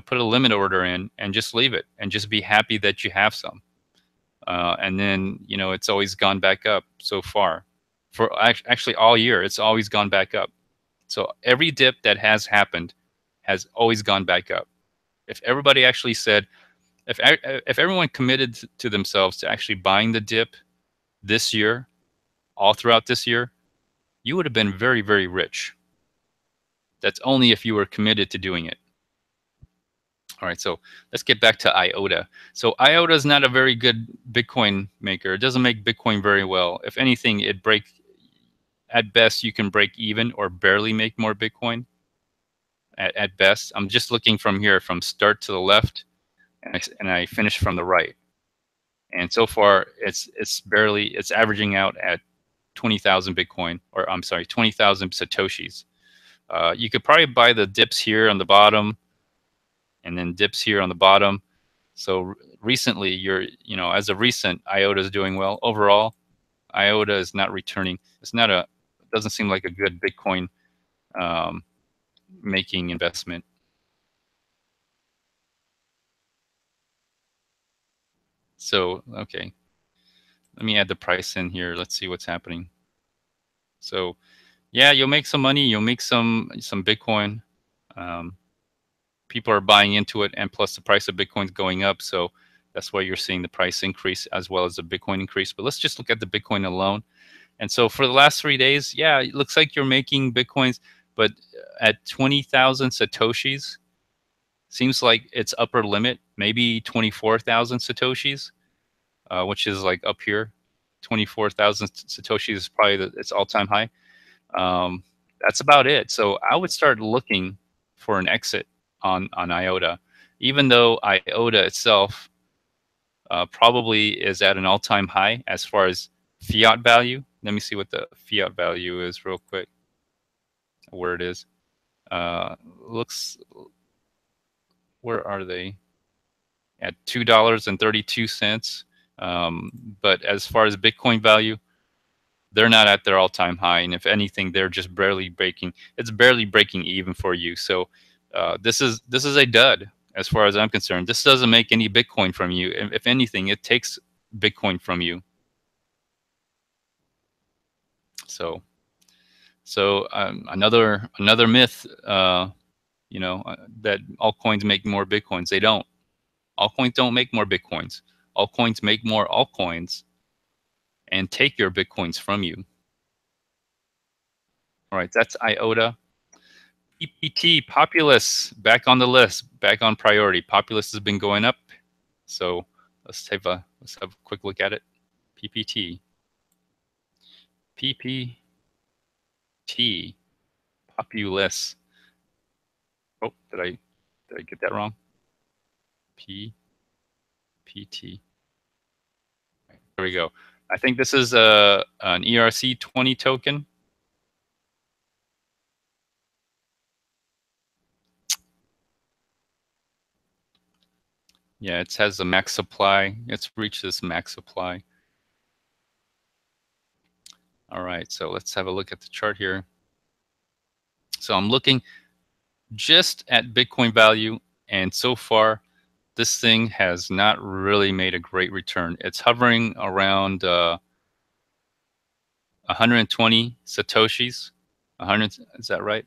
[SPEAKER 1] put a limit order in and just leave it and just be happy that you have some. And then, it's always gone back up so far. For actually all year, it's always gone back up. So every dip that has happened has always gone back up. If everybody actually said, if everyone committed to themselves to actually buying the dip this year, all throughout this year, you would have been very, very rich. That's only if you were committed to doing it. All right, so let's get back to IOTA. So IOTA is not a very good Bitcoin maker. It doesn't make Bitcoin very well. If anything, at best, you can break even or barely make more Bitcoin. At best, I'm just looking from here, from start to the left, and I finish from the right. And so far, it's averaging out at 20,000 Bitcoin, or I'm sorry, 20,000 Satoshis. You could probably buy the dips here on the bottom, and then dips here on the bottom. So recently, as of recent, IOTA is doing well. Overall, IOTA is not returning. It doesn't seem like a good Bitcoin making investment. So, okay, let me add the price in here. Let's see what's happening. So, yeah, you'll make some money. You'll make some Bitcoin. People are buying into it, and plus the price of Bitcoin's going up. So that's why you're seeing the price increase as well as the Bitcoin increase. But let's just look at the Bitcoin alone. And so for the last 3 days, yeah, it looks like you're making Bitcoins, but at 20,000 Satoshis, seems like its upper limit, maybe 24,000 Satoshis, which is like up here. 24,000 Satoshis is probably its all-time high. That's about it. So I would start looking for an exit on IOTA, even though IOTA itself probably is at an all-time high as far as fiat value. Let me see what the fiat value is real quick, where it is. Where are they? At $2.32. But as far as Bitcoin value, they're not at their all-time high, and if anything, they're just barely breaking. It's barely breaking even for you. So this is a dud as far as I'm concerned. This doesn't make any Bitcoin from you. If anything, it takes Bitcoin from you. So another myth, that altcoins make more Bitcoins. They don't. Altcoins don't make more Bitcoins. Altcoins make more altcoins and take your Bitcoins from you. All right, that's IOTA. PPT, Populous, back on the list, back on priority. Populous has been going up, so let's have a quick look at it. PPT, Populous. Oh, did I get that wrong? PPT. There we go. I think this is an ERC20 token. Yeah, it has a max supply. It's reached this max supply. All right, so let's have a look at the chart here. So I'm looking just at Bitcoin value, and so far, this thing has not really made a great return. It's hovering around 120 Satoshis. 100, is that right?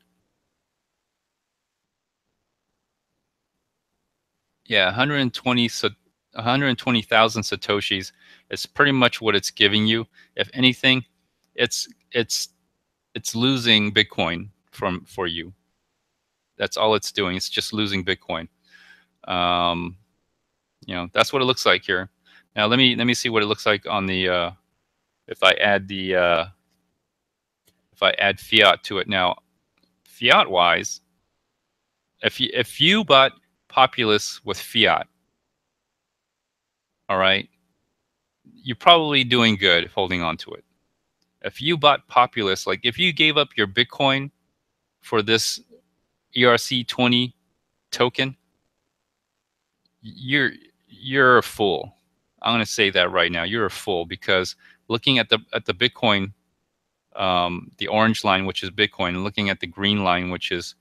[SPEAKER 1] Yeah, 120,000 Satoshis is pretty much what it's giving you. If anything, it's losing Bitcoin for you. That's all it's doing. It's just losing Bitcoin. That's what it looks like here. Now let me see what it looks like on the if I add fiat to it. Now, fiat wise, if you bought Populous with fiat, all right, you're probably doing good holding on to it. If you bought Populous, like if you gave up your Bitcoin for this ERC20 token, you're a fool. I'm going to say that right now. You're a fool, because looking at the Bitcoin, the orange line, which is Bitcoin, and looking at the green line, which is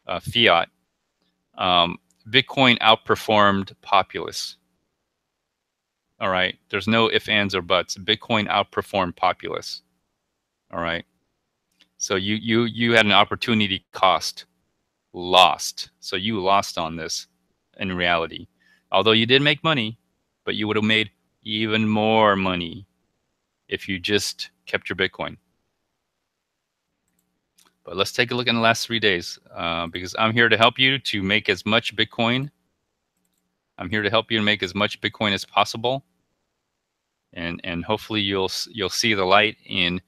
[SPEAKER 1] fiat, Bitcoin outperformed Populous. All right. There's no ifs, ands, or buts. Bitcoin outperformed Populous. All right. So you had an opportunity cost lost. So you lost on this. in reality. Although you did make money, but you would have made even more money if you just kept your Bitcoin. But let's take a look in the last 3 days, because I'm here to help you to make as much Bitcoin. I'm here to help you make as much Bitcoin as possible, and hopefully you'll see the light. In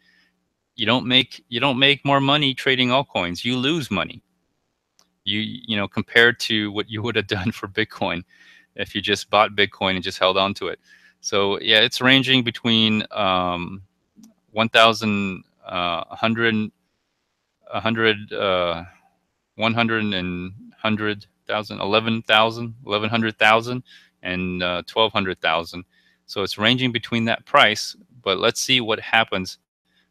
[SPEAKER 1] you don't make more money trading altcoins. You lose money. You know, compared to what you would have done for Bitcoin if you just bought Bitcoin and just held on to it. So yeah, it's ranging between 1,000, 100, 100, 100 and 100,000, 11,000, 1,100,000, and 1,200,000. So it's ranging between that price. But let's see what happens.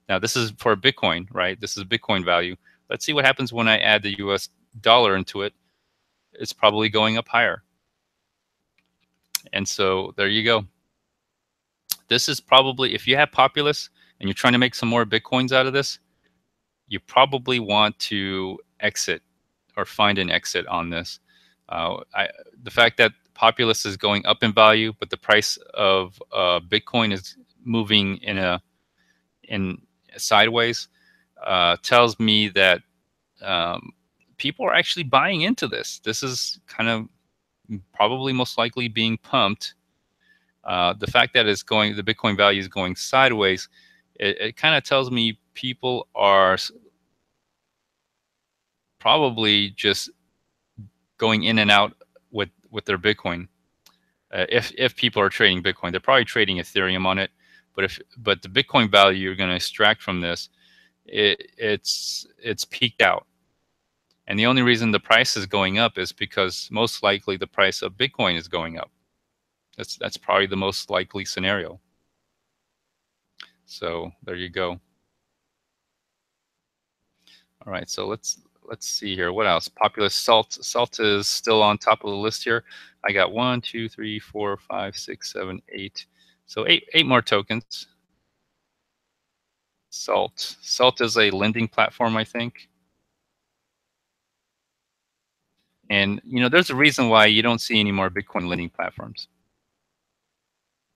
[SPEAKER 1] Now this is for Bitcoin, right? This is Bitcoin value. Let's see what happens when I add the US dollar into it. It's probably going up higher. And so there you go. This is probably, if you have Populous and you're trying to make some more Bitcoins out of this, you probably want to exit or find an exit on this. The fact that Populous is going up in value, but the price of Bitcoin is moving in sideways, tells me that people are actually buying into this. This is kind of probably most likely being pumped. The fact that the Bitcoin value is going sideways, it kind of tells me people are probably just going in and out with their Bitcoin. If people are trading Bitcoin, they're probably trading Ethereum on it. But the Bitcoin value you're going to extract from this, it's peaked out. And the only reason the price is going up is because most likely the price of Bitcoin is going up. That's probably the most likely scenario. So there you go. All right, so let's see here. What else? Populous Salt. Salt is still on top of the list here. I got 1, 2, 3, 4, 5, 6, 7, 8. So eight more tokens. Salt. Salt is a lending platform, I think. And you know, there's a reason why you don't see any more Bitcoin lending platforms.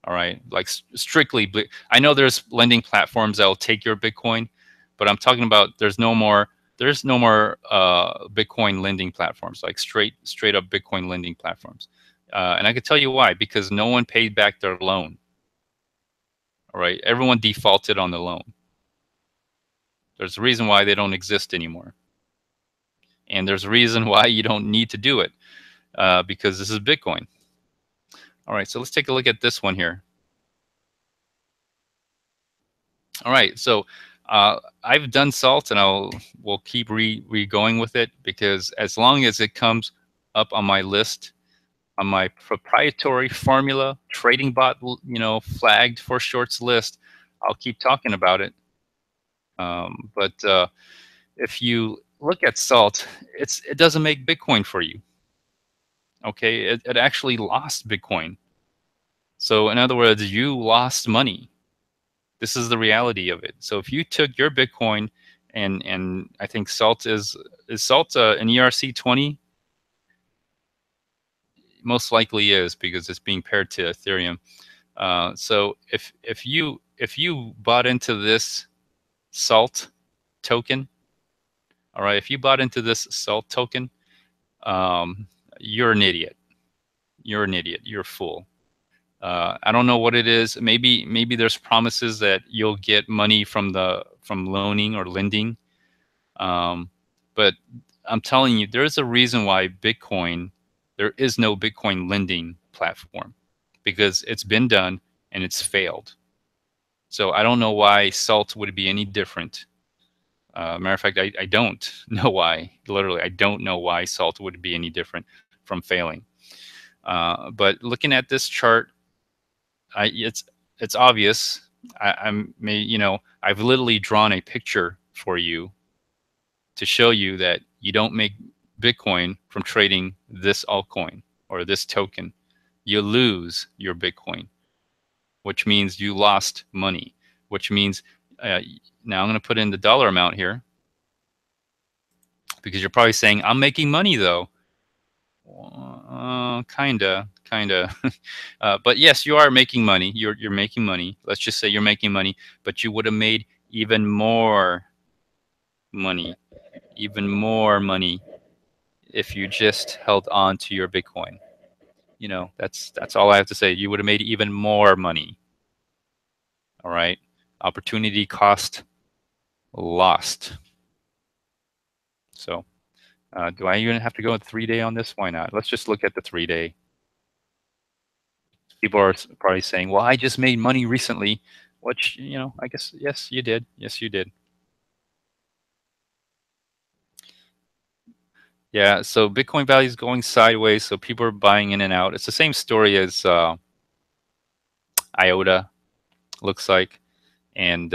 [SPEAKER 1] All right, like strictly. I know there's lending platforms that will take your Bitcoin, but I'm talking about there's no more Bitcoin lending platforms, like straight up Bitcoin lending platforms. And I can tell you why, because no one paid back their loan. All right, everyone defaulted on the loan. There's a reason why they don't exist anymore. And there's a reason why you don't need to do it, because this is Bitcoin. All right, so let's take a look at this one here. All right, so I've done Salt, and we'll keep going with it, because as long as it comes up on my list, on my proprietary formula trading bot, you know, flagged for shorts list, I'll keep talking about it. But if you look at Salt, it doesn't make Bitcoin for you. Okay, it actually lost Bitcoin. So in other words, you lost money. This is the reality of it. So if you took your Bitcoin, and I think Salt is Salt an ERC20? Most likely is, because it's being paired to Ethereum. So if you bought into this Salt token, all right, if you bought into this Salt token, you're an idiot. You're an idiot. You're a fool. I don't know what it is. Maybe there's promises that you'll get money from loaning or lending. But I'm telling you, there's a reason why there is no Bitcoin lending platform, because it's been done and it's failed. So I don't know why Salt would be any different. Matter of fact, I don't know why. Literally, I don't know why Salt would be any different from failing. But looking at this chart, it's obvious. I've literally drawn a picture for you to show you that you don't make Bitcoin from trading this altcoin or this token. You lose your Bitcoin, which means you lost money, which means now I'm going to put in the dollar amount here, because you're probably saying, I'm making money though. Kinda. But yes, you are making money. You're making money. Let's just say you're making money, but you would have made even more money, even more money if you just held on to your Bitcoin. You know, that's all I have to say. You would have made even more money. All right. Opportunity cost lost. So, do I even have to go with 3-day on this? Why not? Let's just look at the 3-day. People are probably saying, "Well, I just made money recently," which, you know, I guess yes, you did. Yes, you did. Yeah. So Bitcoin value is going sideways. So people are buying in and out. It's the same story as IOTA looks like, and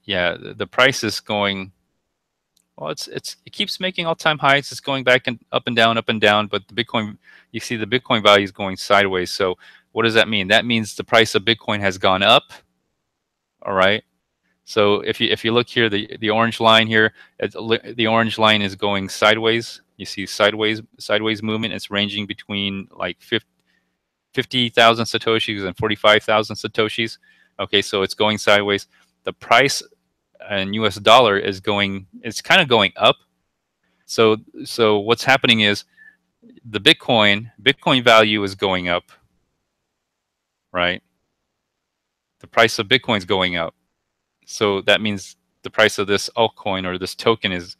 [SPEAKER 1] yeah, the price is going. Well, it keeps making all-time highs. It's going back and up and down. But the Bitcoin, you see, the Bitcoin value is going sideways. So what does that mean? That means the price of Bitcoin has gone up. All right. So if you look here, the orange line here, the orange line is going sideways. You see sideways movement. It's ranging between like 50,000 satoshis and 45,000 satoshis. Okay, so it's going sideways. The price in US dollar is going, it's kind of going up. So what's happening is the Bitcoin value is going up, right? The price of Bitcoin is going up. So that means the price of this altcoin or this token is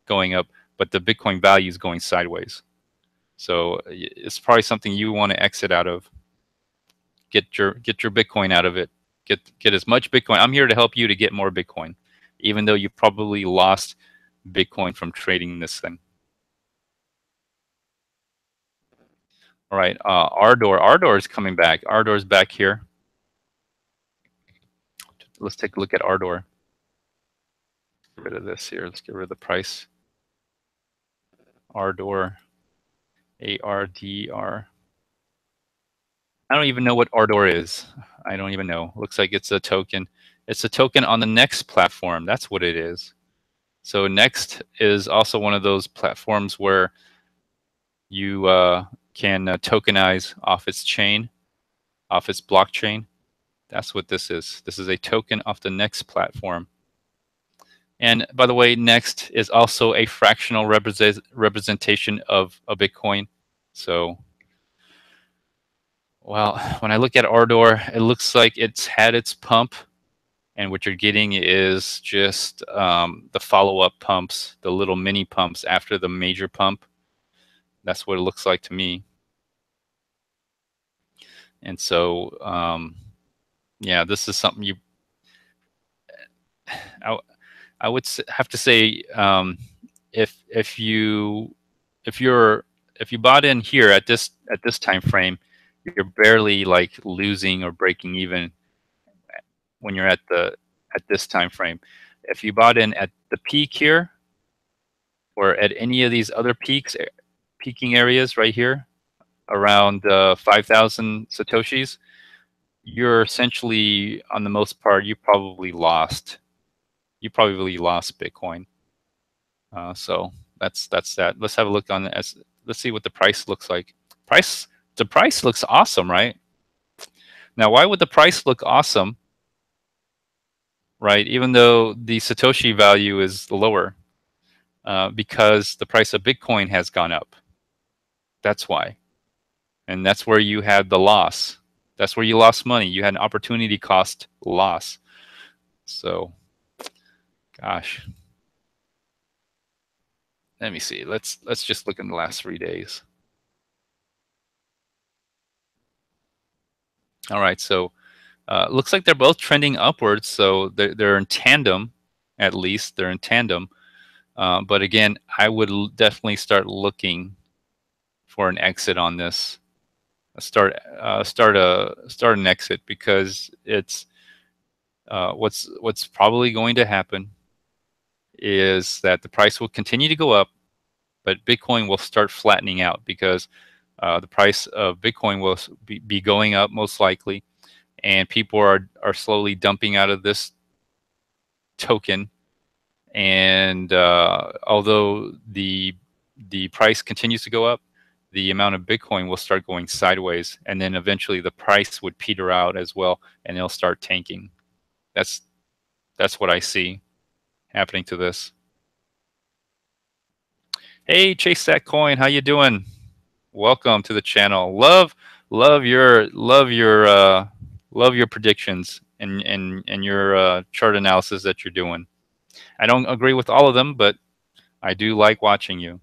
[SPEAKER 1] going up, but the Bitcoin value is going sideways. So it's probably something you want to exit out of. Get your Bitcoin out of it. Get as much Bitcoin. I'm here to help you to get more Bitcoin, even though you probably lost Bitcoin from trading this thing. All right, Ardor is coming back. Ardor is back here. Let's take a look at Ardor. Get rid of this here. Let's get rid of the price. Ardor, ARDR. I don't even know what Ardor is. I don't even know. Looks like it's a token. It's a token on the Next platform. That's what it is. So Next is also one of those platforms where you can tokenize off its chain, off its blockchain. That's what this is. This is a token off the Next platform. And by the way, Next is also a fractional representation of a Bitcoin. So, well, when I look at Ardor, it looks like it's had its pump, and what you're getting is just the follow-up pumps, the little mini pumps after the major pump. That's what it looks like to me. And so, yeah, this is something I would have to say, if you bought in here at this time frame, you're barely like losing or breaking even when you're at this time frame. If you bought in at the peak here, or at any of these other peaking areas right here, around 5,000 satoshis, you're essentially, on the most part, you probably lost Bitcoin. So that's that. Let's have a look on as. Let's see what the price looks like. The price looks awesome, right? Now, why would the price look awesome, right? Even though the Satoshi value is lower, because the price of Bitcoin has gone up. That's why, and that's where you had the loss. That's where you lost money. You had an opportunity cost loss. So, gosh. Let me see. Let's just look in the last 3 days. All right, so looks like they're both trending upwards, so they're in tandem, at least they're in tandem. But again, I would definitely start looking for an exit on this. Start an exit, because it's what's probably going to happen is that the price will continue to go up, but Bitcoin will start flattening out, because the price of Bitcoin will be going up most likely, and people are slowly dumping out of this token. And although the price continues to go up, the amount of Bitcoin will start going sideways, and then eventually the price would peter out as well, and it'll start tanking. That's what I see happening to this. Hey, Chase that coin, how you doing? Welcome to the channel. Love your predictions and your chart analysis that you're doing. I don't agree with all of them, but I do like watching you.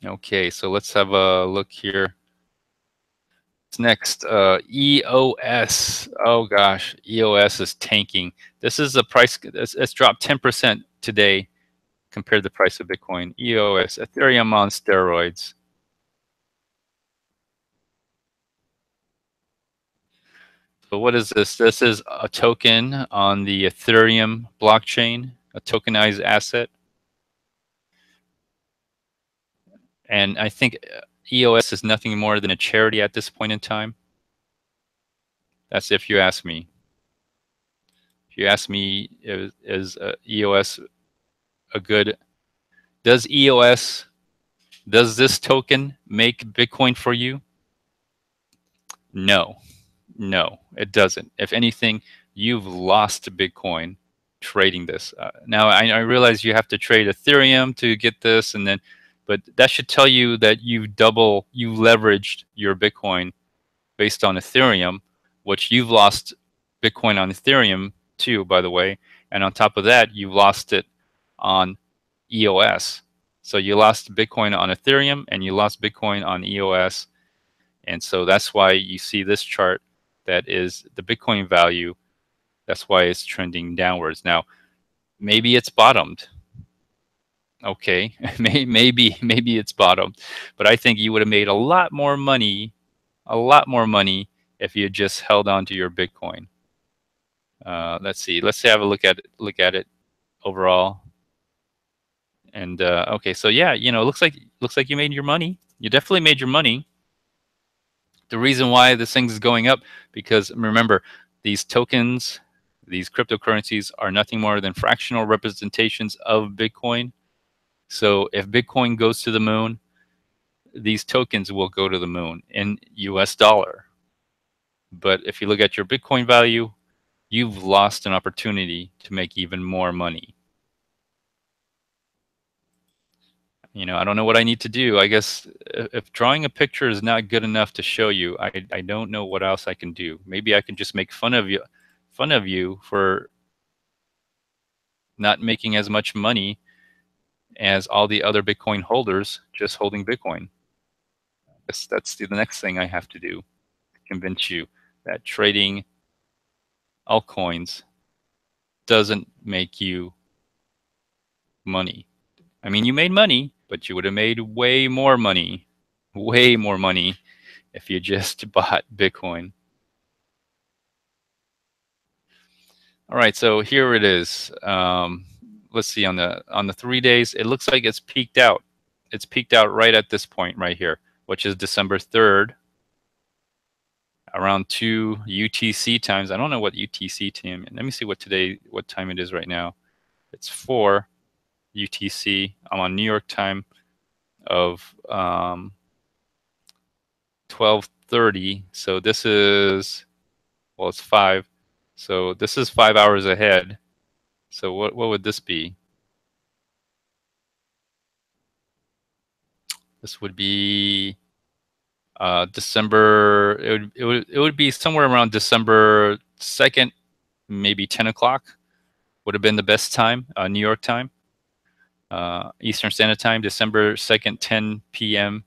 [SPEAKER 1] Okay, so let's have a look here. What's next? EOS. Oh gosh, EOS is tanking. This is a price. It's dropped 10% today compared to the price of Bitcoin. EOS, Ethereum on steroids. So what is this? This is a token on the Ethereum blockchain, a tokenized asset. And I think EOS is nothing more than a charity at this point in time. That's if you ask me. If you ask me, is EOS a good? Does EOS, does this token make Bitcoin for you? No, no, it doesn't. If anything, you've lost Bitcoin trading this. Now I realize you have to trade Ethereum to get this, and then, but that should tell you that you leveraged your Bitcoin based on Ethereum, which you've lost Bitcoin on Ethereum too, by the way. And on top of that, you lost it on EOS. So you lost Bitcoin on Ethereum and you lost Bitcoin on EOS. And so that's why you see this chart that is the Bitcoin value. That's why it's trending downwards. Now, maybe it's bottomed. Okay, maybe it's bottomed. But I think you would have made a lot more money if you just held on to your Bitcoin. Let's see. Let's have a look at it overall. And okay, so yeah, you know, looks like you made your money. You definitely made your money. The reason why this thing is going up, because remember, these tokens, these cryptocurrencies are nothing more than fractional representations of Bitcoin. So if Bitcoin goes to the moon, these tokens will go to the moon in US dollar. But if you look at your Bitcoin value, you've lost an opportunity to make even more money. You know, I don't know what I need to do. I guess if drawing a picture is not good enough to show you, I don't know what else I can do. Maybe I can just make fun of you for not making as much money as all the other Bitcoin holders just holding Bitcoin. That's the next thing I have to do, to convince you that trading altcoins doesn't make you money. I mean, you made money, but you would have made way more money if you just bought Bitcoin. All right, so here it is. Let's see, on the 3 days, it looks like it's peaked out. It's peaked out right at this point right here, which is December 3rd, around 2 UTC times. I don't know what UTC time. Let me see what time it is right now. It's 4 UTC. I'm on New York time of 12:30. So this is, well, it's 5. So this is 5 hours ahead. So what would this be? This would be December. It would be somewhere around December 2nd, maybe 10 o'clock would have been the best time, New York time, Eastern Standard Time, December 2nd, 10 p.m.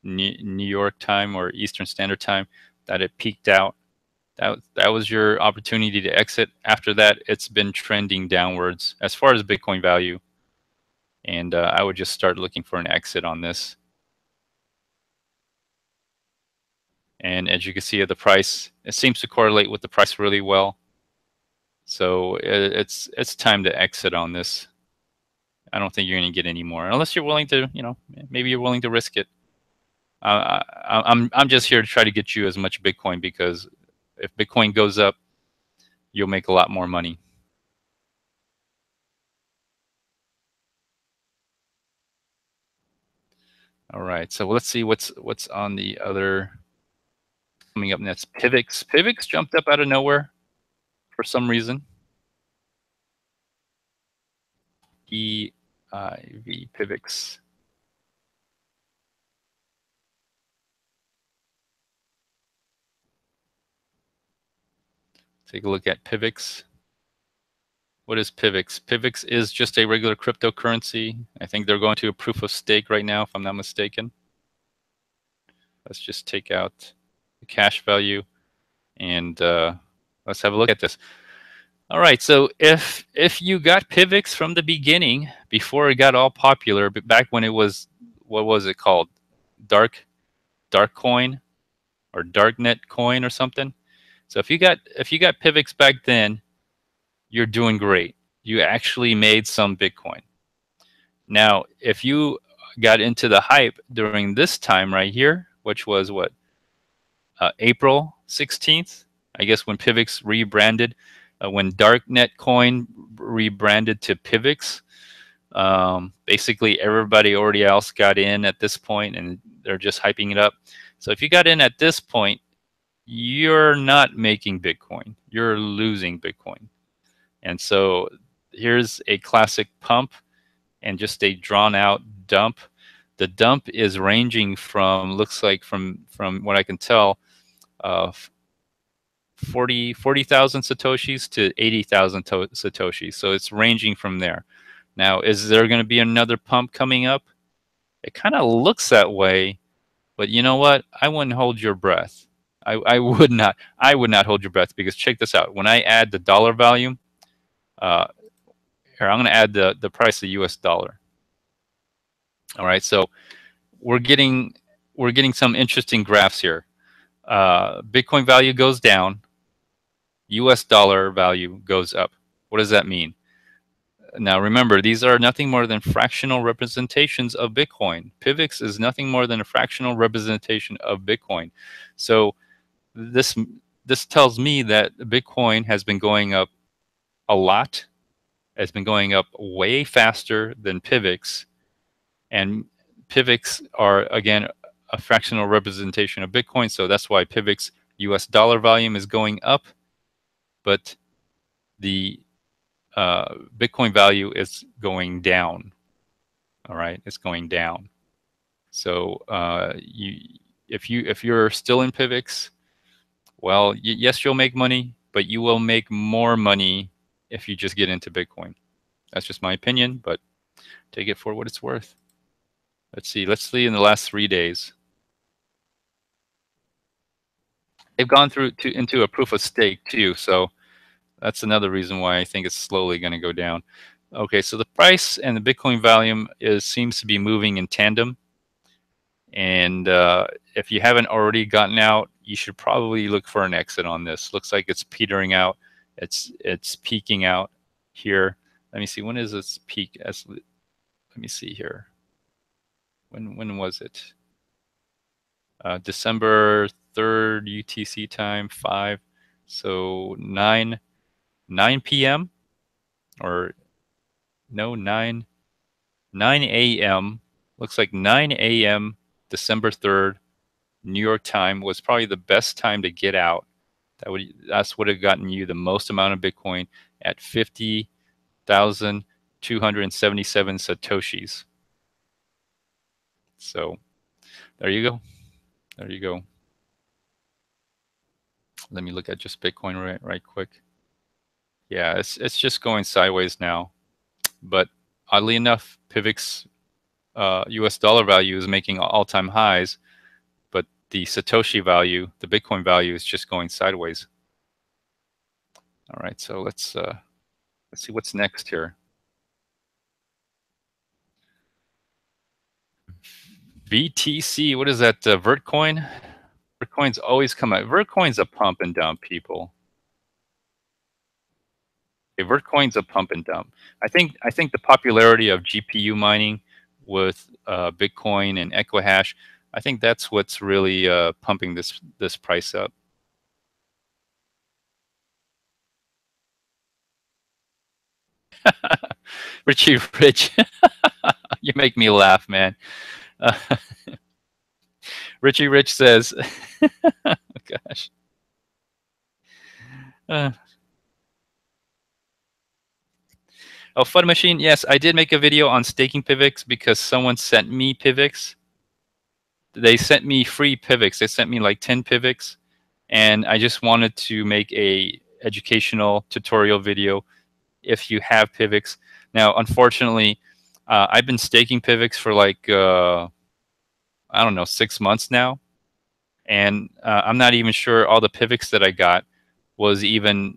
[SPEAKER 1] New York time or Eastern Standard Time, that it peaked out. That was your opportunity to exit. After that, it's been trending downwards as far as Bitcoin value. And I would just start looking for an exit on this. And as you can see, the price, it seems to correlate with the price really well. So it's time to exit on this. I don't think you're going to get any more unless you're willing to, you know, maybe you're willing to risk it. I'm just here to try to get you as much Bitcoin, because if Bitcoin goes up, you'll make a lot more money. All right, so let's see what's on the other coming up next. Pivx. Pivx jumped up out of nowhere for some reason. PIV Pivx. Take a look at Pivx. What is Pivx? Pivx is just a regular cryptocurrency. I think they're going to a proof of stake right now, if I'm not mistaken. Let's just take out the cash value and let's have a look at this. All right, so if you got Pivx from the beginning, before it got all popular, but back when it was, what was it called? Dark coin or darknet coin or something. So if you got Pivx back then, you're doing great. You actually made some Bitcoin. Now, if you got into the hype during this time right here, which was what, April 16th, I guess, when Pivx rebranded, when Darknet Coin rebranded to Pivx, basically everybody already else got in at this point, and they're just hyping it up. So if you got in at this point, you're not making Bitcoin. You're losing Bitcoin. And so here's a classic pump and just a drawn out dump. The dump is ranging from, looks like from what I can tell, 40,000 Satoshis to 80,000 Satoshis. So it's ranging from there. Now, is there going to be another pump coming up? It kind of looks that way, but you know what? I wouldn't hold your breath. I would not. I would not hold your breath, because check this out. When I add the dollar value, uh, here, I'm going to add the price of US dollar. All right, so we're getting some interesting graphs here. Bitcoin value goes down, US dollar value goes up. What does that mean? Now remember, these are nothing more than fractional representations of Bitcoin. Pivx is nothing more than a fractional representation of Bitcoin. So this tells me that Bitcoin has been going up a lot. It's been going up way faster than Pivx, and Pivx are, again, a fractional representation of Bitcoin. So that's why Pivx US dollar volume is going up, but the Bitcoin value is going down. All right, it's going down. So if you're still in Pivx, well, yes, you'll make money, but you will make more money if you just get into Bitcoin. That's just my opinion, but take it for what it's worth. Let's see in the last 3 days. They've gone through into a proof of stake too, so that's another reason why I think it's slowly going to go down. Okay, so the price and the Bitcoin volume seems to be moving in tandem. And if you haven't already gotten out, you should probably look for an exit on this. Looks like it's petering out. It's peaking out here. Let me see. When is this peak? Let me see here. When was it? December 3rd UTC time, 5. So 9 p.m. or no, 9 a.m. Looks like 9 a.m. December 3rd New York time was probably the best time to get out. That's what have gotten you the most amount of Bitcoin at 50,277 Satoshis. So there you go. There you go. Let me look at just Bitcoin right quick. Yeah, it's just going sideways now. But oddly enough, Pivx US dollar value is making all-time highs, but the Satoshi value, the Bitcoin value, is just going sideways. All right, so let's see what's next here. BTC, what is that? Vertcoin? Vertcoin's always come out. Vertcoin's a pump and dump, people. Okay, Vertcoin's a pump and dump. I think the popularity of GPU mining with Bitcoin and Equihash, I think that's what's really pumping this price up. Richie Rich, you make me laugh, man. Uh, Richie Rich says, oh gosh. Uh, oh, Fun Machine. Yes, I did make a video on staking Pivx because someone sent me Pivx. They sent me free Pivx. They sent me like 10 Pivx, and I just wanted to make a educational tutorial video if you have Pivx. Now, unfortunately, I've been staking Pivx for like I don't know, 6 months now, and I'm not even sure all the Pivx that I got was even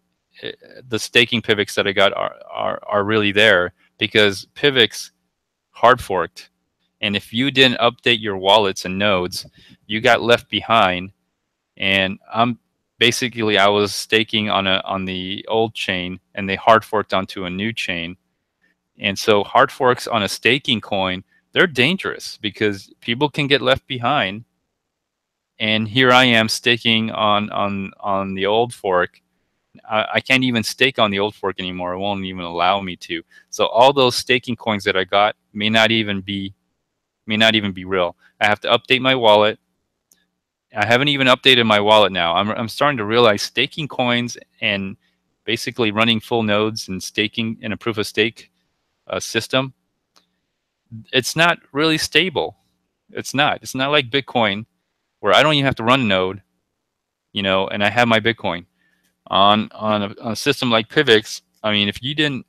[SPEAKER 1] the staking Pivx that I got are really there, because Pivx hard forked, and if you didn't update your wallets and nodes, you got left behind. And I was staking on the old chain, and they hard forked onto a new chain. And so hard forks on a staking coin, they're dangerous because people can get left behind. And here I am staking on the old fork. I can't even stake on the old fork anymore. It won't even allow me to. So all those staking coins that I got may not even be real. I have to update my wallet. I haven't even updated my wallet now. I'm starting to realize staking coins and basically running full nodes and staking in a proof of stake system, it's not really stable. It's not. It's not like Bitcoin, where I don't even have to run a node, and I have my Bitcoin on a system like Pivx. I mean, if you didn't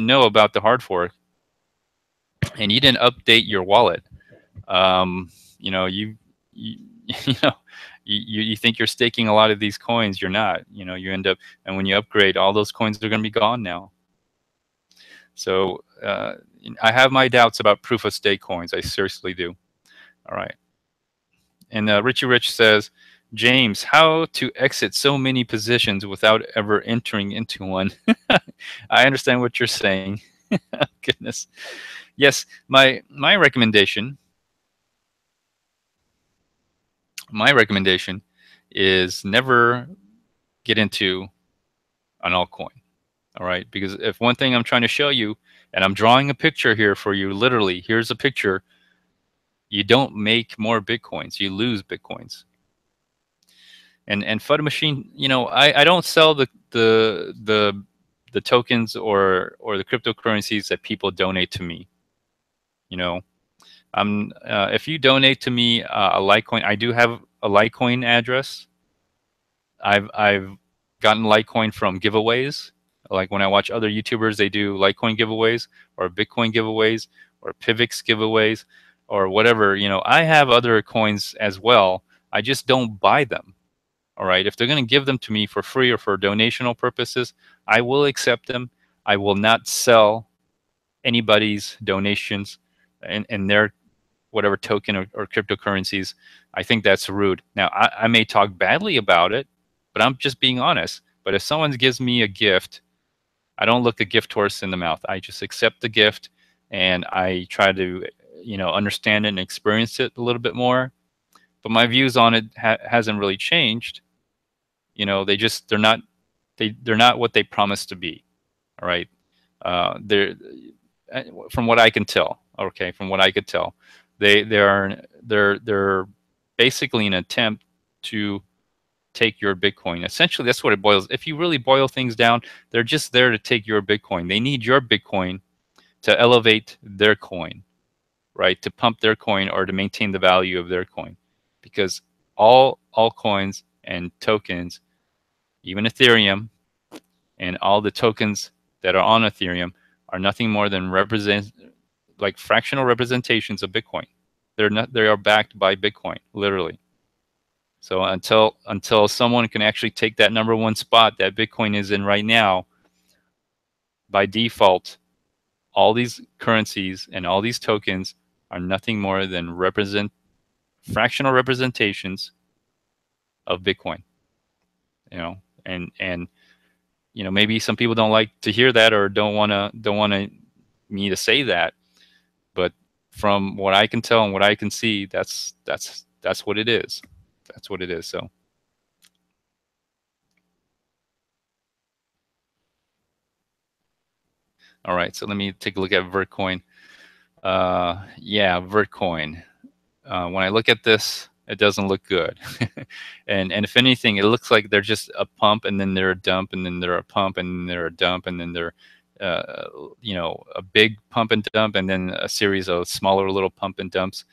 [SPEAKER 1] know about the hard fork and you didn't update your wallet, you you know you think you're staking a lot of these coins. You're not. You end up, and when you upgrade, all those coins are going to be gone now. So I have my doubts about proof of stake coins. I seriously do. All right. And Richie Rich says, James, how to exit so many positions without ever entering into one? I understand what you're saying. Goodness. Yes, my recommendation is never get into an altcoin. All right, because if one thing I'm trying to show you, and I'm drawing a picture here for you, literally, here's a picture. You don't make more Bitcoins, you lose Bitcoins. And FUD Machine, I don't sell the tokens or the cryptocurrencies that people donate to me. You know, if you donate to me a Litecoin, I do have a Litecoin address. I've gotten Litecoin from giveaways. Like when I watch other YouTubers, they do Litecoin giveaways or Bitcoin giveaways or Pivx giveaways or whatever. I have other coins as well. I just don't buy them. All right. If they're going to give them to me for free or for donational purposes, I will accept them. I will not sell anybody's donations and their whatever token or cryptocurrencies. I think that's rude. Now, I may talk badly about it, but I'm just being honest. But if someone gives me a gift, I don't look a gift horse in the mouth. I just accept the gift and I try to, understand it and experience it a little bit more. But my views on it hasn't really changed. They're not what they promise to be. All right. They're from what I can tell. Okay, from what I could tell, they're basically an attempt to take your Bitcoin. Essentially, that's what it boils. If you really boil things down, they're just there to take your Bitcoin. They need your Bitcoin to elevate their coin, right? To pump their coin or to maintain the value of their coin, because all coins and tokens, even Ethereum, and all the tokens that are on Ethereum are nothing more than fractional representations of Bitcoin. They are backed by Bitcoin, literally. So until someone can actually take that number one spot that Bitcoin is in right now, by default, all these currencies and all these tokens are nothing more than fractional representations of Bitcoin. And maybe some people don't like to hear that or don't want me to say that, but from what I can tell and what I can see, that's what it is. That's what it is. So, all right. So let me take a look at Vertcoin. Yeah, Vertcoin. When I look at this, it doesn't look good. And if anything, it looks like they're just a pump, and then they're a dump, and then they're a pump, and then they're a dump, and then they're a big pump and dump, and then a series of smaller little pump and dumps.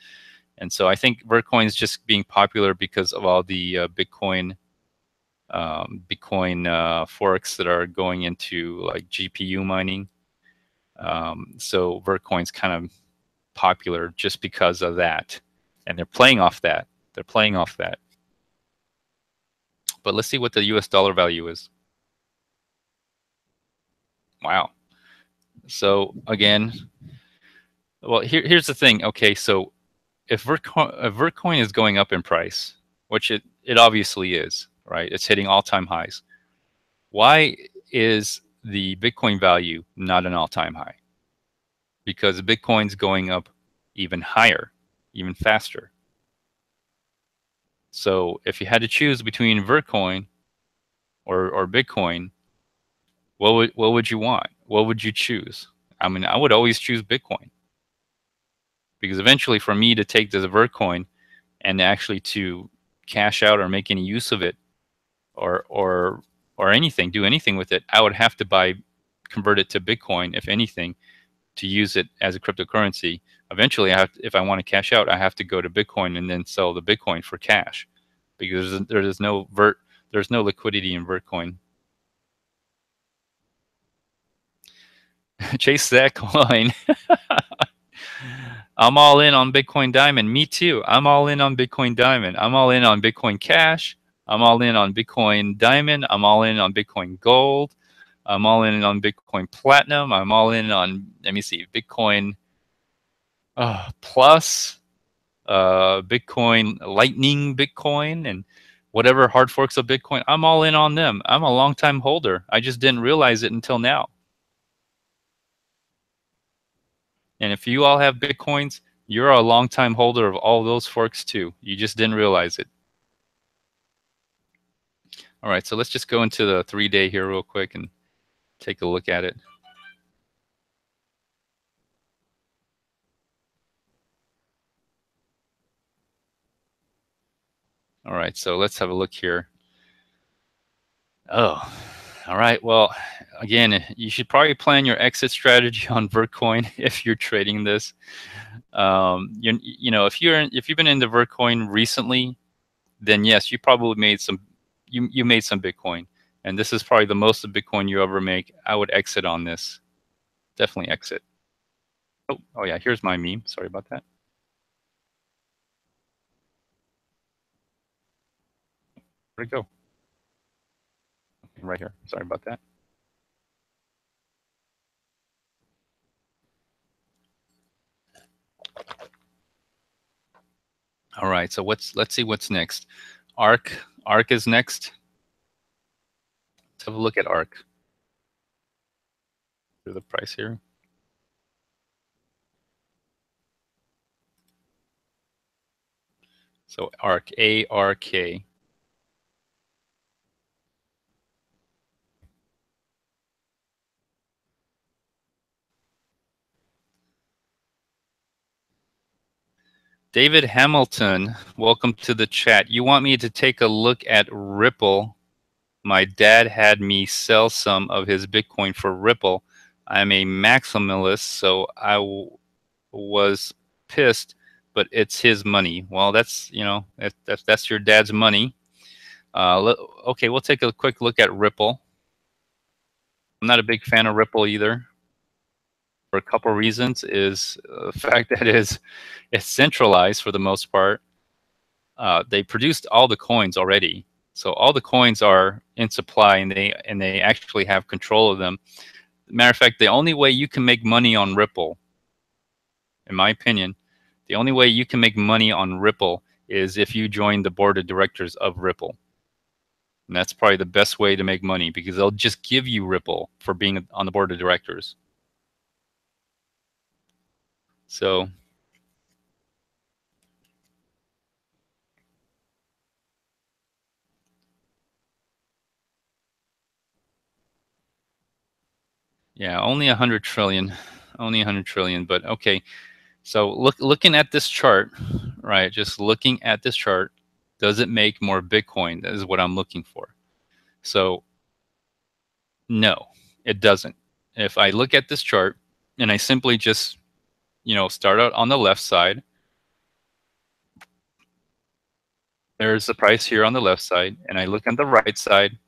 [SPEAKER 1] And so I think Vertcoin is just being popular because of all the Bitcoin forks that are going into like GPU mining. So Vertcoin's kind of popular just because of that, and they're playing off that. They're playing off that. But let's see what the U.S. dollar value is. Wow. So again, well, here's the thing. Okay, so if Vertcoin is going up in price, which it obviously is, right? It's hitting all-time highs. Why is the Bitcoin value not an all-time high? Because Bitcoin's going up even higher, even faster. So if you had to choose between Vertcoin or Bitcoin, what would you want? What would you choose? I mean, I would always choose Bitcoin, because eventually, for me to take this Vertcoin and actually to cash out or make any use of it, or anything, do anything with it, I would have to convert it to Bitcoin, if anything, to use it as a cryptocurrency. Eventually, if I want to cash out, I have to go to Bitcoin and then sell the Bitcoin for cash, because there's no liquidity in Vertcoin. Chase that coin. I'm all in on Bitcoin Diamond. Me too. I'm all in on Bitcoin Diamond. I'm all in on Bitcoin Cash. I'm all in on Bitcoin Diamond. I'm all in on Bitcoin Gold. I'm all in on Bitcoin Platinum. I'm all in on, let me see, Bitcoin Plus, Bitcoin Lightning Bitcoin, and whatever hard forks of Bitcoin. I'm all in on them. I'm a long-time holder. I just didn't realize it until now. And if you all have Bitcoins, you're a long-time holder of all those forks too. You just didn't realize it. All right, so let's just go into the 3-day here real quick and take a look at it. All right, so let's have a look here. Oh, all right. Well, again, you should probably plan your exit strategy on Vertcoin if you're trading this. If you've been into Vertcoin recently, then yes, you probably made some. You made some Bitcoin, and this is probably the most of Bitcoin you ever make. I would exit on this. Definitely exit. Oh yeah. Here's my meme. Sorry about that. Where'd it go? Right here. Sorry about that. All right. So let's see what's next. ARK. ARK is next. Let's have a look at ARK. The price here. So ARK, A-R-K. David Hamilton, welcome to the chat. You want me to take a look at Ripple? My dad had me sell some of his Bitcoin for Ripple. I'm a maximalist, so was pissed, but it's his money. Well, that's that's your dad's money. Okay, we'll take a quick look at Ripple. I'm not a big fan of Ripple either, for a couple of reasons. Is the fact that it's centralized for the most part. They produced all the coins already, so all the coins are in supply, and they actually have control of them. Matter of fact, the only way you can make money on Ripple, in my opinion, the only way you can make money on Ripple is if you join the board of directors of Ripple. And that's probably the best way to make money, because they'll just give you Ripple for being on the board of directors. So yeah, only 100 trillion, only 100 trillion. But okay, So looking at this chart, right? Just looking at this chart, does it make more Bitcoin? That is what I'm looking for. So no, it doesn't. If I look at this chart and I simply just, start out on the left side, there's the price here on the left side, and I look on the right side,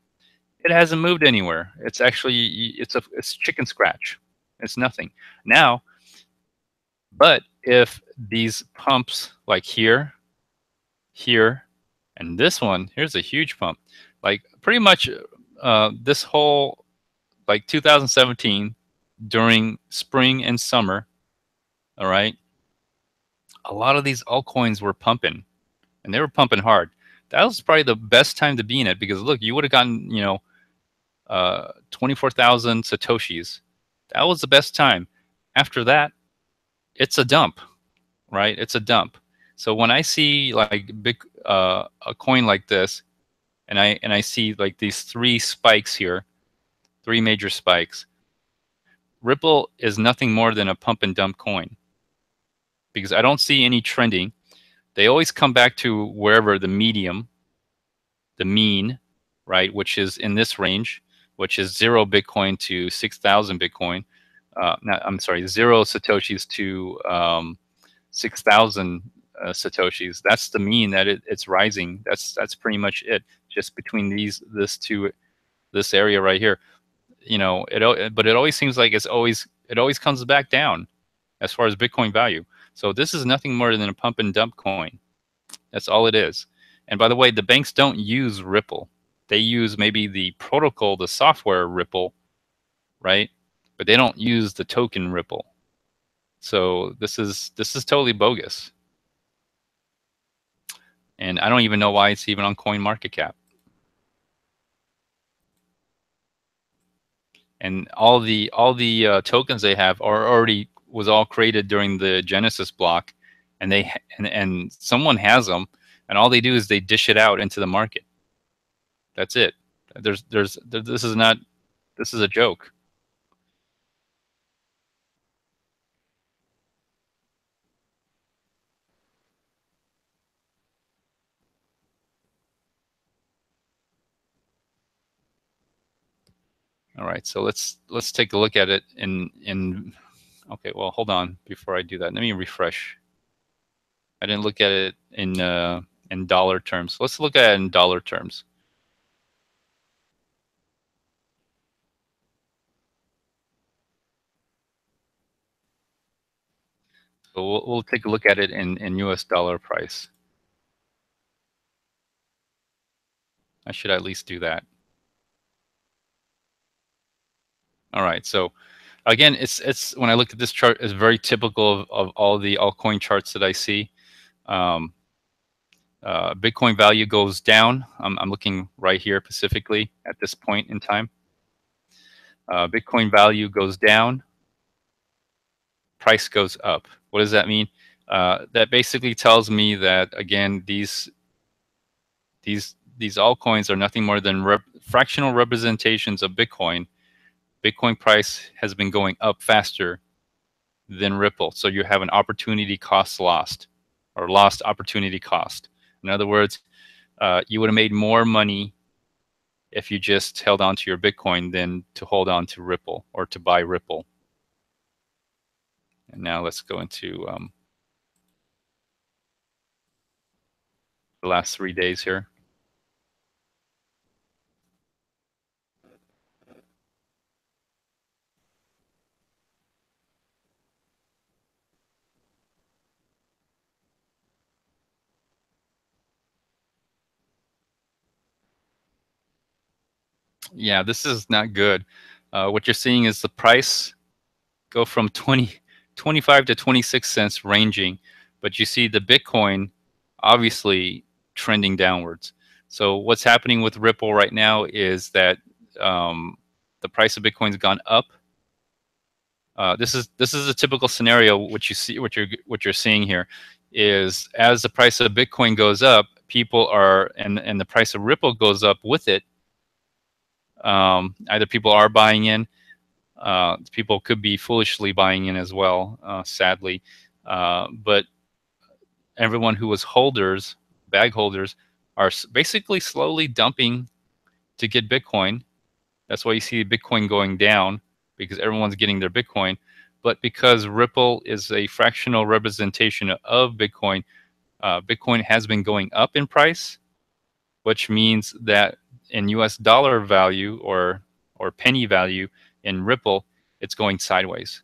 [SPEAKER 1] it hasn't moved anywhere. It's actually it's chicken scratch. It's nothing. Now, but if these pumps like here, here, and this one, here's a huge pump. Like pretty much this whole like 2017 during spring and summer, all right, a lot of these altcoins were pumping, and they were pumping hard. That was probably the best time to be in it because look, you would have gotten 24,000 satoshis. That was the best time. After that, it's a dump, right? It's a dump. So when I see like a coin like this, and I see like these three spikes here, three major spikes, Ripple is nothing more than a pump and dump coin because I don't see any trending. They always come back to wherever the medium, the mean, right, which is in this range, which is 0 Bitcoin to 6,000 Bitcoin. I'm sorry, 0 Satoshis to 6,000 Satoshis. That's the mean that it's rising. That's pretty much it. Just between this area right here. But it always seems like it always comes back down as far as Bitcoin value. So this is nothing more than a pump and dump coin. That's all it is. And by the way, the banks don't use Ripple. They use maybe the protocol, the software Ripple, right? But they don't use the token Ripple. So this is totally bogus. And I don't even know why it's even on CoinMarketCap. And all the tokens they have are already was all created during the Genesis block, and and someone has them, and all they do is they dish it out into the market. That's it. This is a joke. All right, so let's take a look at it in. Okay, well, hold on before I do that. Let me refresh. I didn't look at it in dollar terms. Let's look at it in dollar terms. So we'll take a look at it in US dollar price. I should at least do that. All right, so again, it's when I look at this chart, it's very typical of all the altcoin charts that I see. Bitcoin value goes down. I'm looking right here specifically at this point in time. Bitcoin value goes down. Price goes up. What does that mean? That basically tells me that again, these altcoins are nothing more than fractional representations of Bitcoin. Bitcoin price has been going up faster than Ripple. So you have an opportunity cost lost, or lost opportunity cost. In other words, you would have made more money if you just held on to your Bitcoin than to hold on to Ripple or to buy Ripple. And now let's go into the last 3 days here. Yeah, this is not good. What you're seeing is the price go from 25 to 26 cents ranging, but you see the Bitcoin obviously trending downwards. So what's happening with Ripple right now is that the price of Bitcoin's gone up. This is a typical scenario. What you're seeing here is as the price of Bitcoin goes up, people are and the price of Ripple goes up with it. Either people are buying in, people could be foolishly buying in as well, sadly. But everyone who was holders, bag holders, are basically slowly dumping to get Bitcoin. That's why you see Bitcoin going down, because everyone's getting their Bitcoin. But because Ripple is a fractional representation of Bitcoin, Bitcoin has been going up in price, which means that in US dollar value or penny value in Ripple, it's going sideways.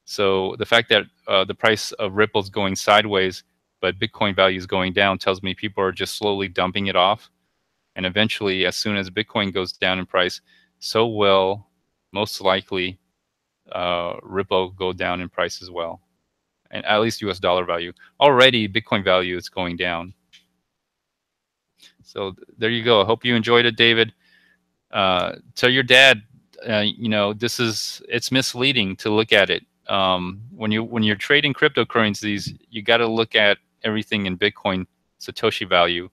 [SPEAKER 1] So the fact that the price of Ripple is going sideways, but Bitcoin value is going down, tells me people are just slowly dumping it off. And eventually, as soon as Bitcoin goes down in price, so will most likely Ripple go down in price as well. And at least US dollar value. Already, Bitcoin value is going down. So there you go. I hope you enjoyed it, David. Tell your dad, it's misleading to look at it. When you're trading cryptocurrencies, you got to look at everything in Bitcoin Satoshi value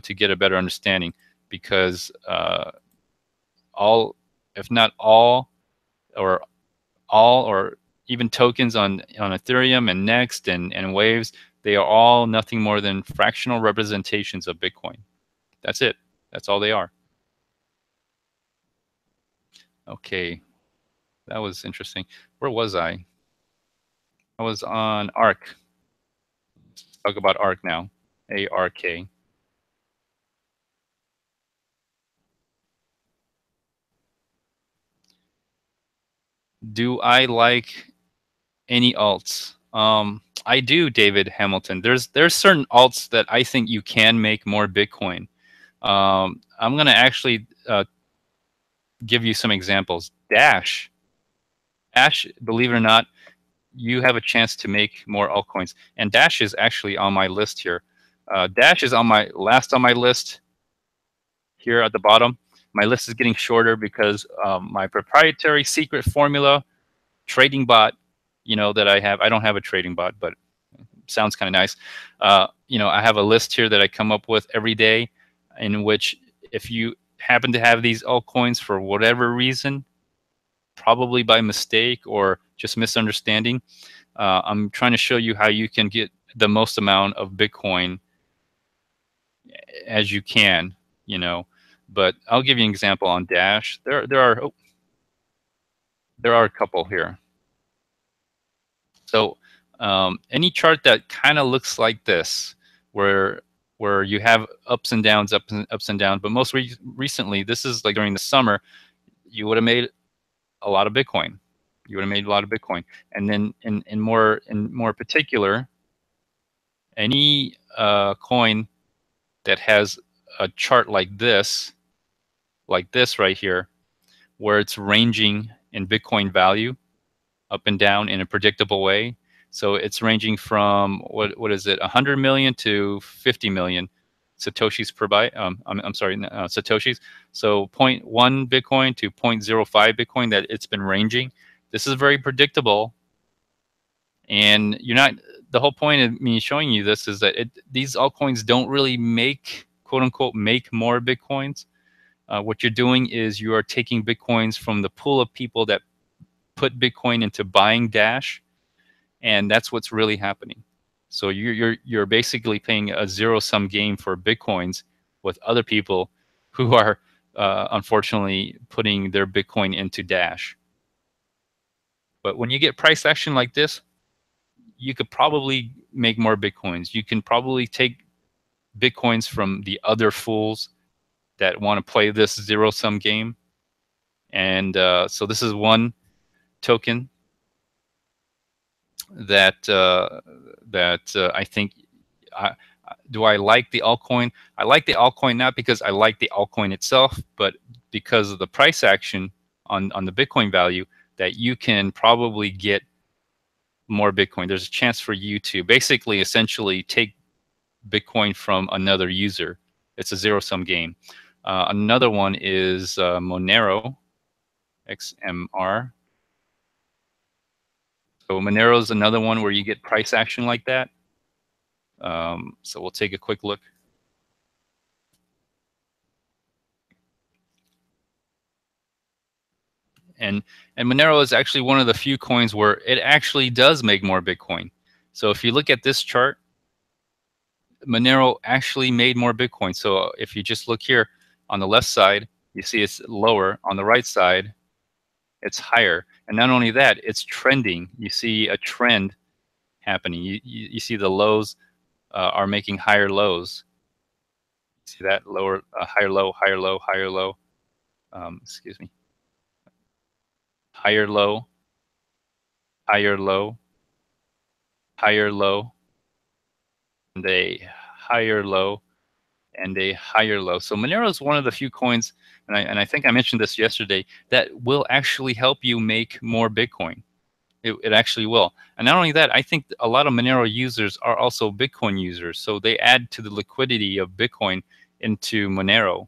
[SPEAKER 1] to get a better understanding, because all, if not all, or even tokens on Ethereum and Next and Waves, they are all nothing more than fractional representations of Bitcoin. That's it. That's all they are. Okay, that was interesting. Where was I? I was on ARK. Let's talk about ARK now. ARK. Do I like any alts? I do, David Hamilton. There's certain alts that I think you can make more Bitcoin. I'm gonna actually give you some examples. Dash, believe it or not, you have a chance to make more altcoins. And Dash is actually on my list here. Dash is on my list here at the bottom. My list is getting shorter because my proprietary secret formula trading bot, that I have. I don't have a trading bot, but sounds kind of nice. I have a list here that I come up with every day, in which if you happen to have these altcoins for whatever reason, probably by mistake or just misunderstanding, I'm trying to show you how you can get the most amount of Bitcoin as you can, But I'll give you an example on Dash. There are a couple here. So any chart that kind of looks like this, where you have ups and downs, ups and downs, but most recently, this is like during the summer, you would have made a lot of Bitcoin. You would have made a lot of Bitcoin, and then in more particular, any coin that has a chart like this right here, where it's ranging in Bitcoin value up and down in a predictable way. So it's ranging from what is it, 100 million to 50 million satoshis per byte. I'm sorry, satoshis. So zero point 0.1 Bitcoin to 0.05 Bitcoin, that it's been ranging. This is very predictable, and you're not. The whole point of me showing you this is that these altcoins don't really make, quote unquote, make more Bitcoins. What you're doing is you are taking Bitcoins from the pool of people that put Bitcoin into buying Dash, and that's what's really happening. So you're basically playing a zero-sum game for Bitcoins with other people who are unfortunately putting their Bitcoin into Dash. But when you get price action like this, you could probably make more Bitcoins. You can probably take Bitcoins from the other fools that want to play this zero-sum game. And so this is one token that I think. Do I like the altcoin? I like the altcoin not because I like the altcoin itself, but because of the price action on the Bitcoin value, that you can probably get more Bitcoin. There's a chance for you to basically essentially take Bitcoin from another user. It's a zero-sum game. Another one is Monero, XMR. So Monero is another one where you get price action like that. So we'll take a quick look. And Monero is actually one of the few coins where it actually does make more Bitcoin. So if you look at this chart, Monero actually made more Bitcoin. So if you just look here on the left side, you see it's lower. On the right side, it's higher. And not only that, it's trending. You see a trend happening. You see the lows are making higher lows. See that lower, higher low, higher low, higher low. Excuse me. Higher low, higher low, higher low, and a higher low, and a higher low. So Monero is one of the few coins, and I think I mentioned this yesterday, that will actually help you make more Bitcoin. It actually will. And not only that, I think a lot of Monero users are also Bitcoin users. So they add to the liquidity of Bitcoin into Monero,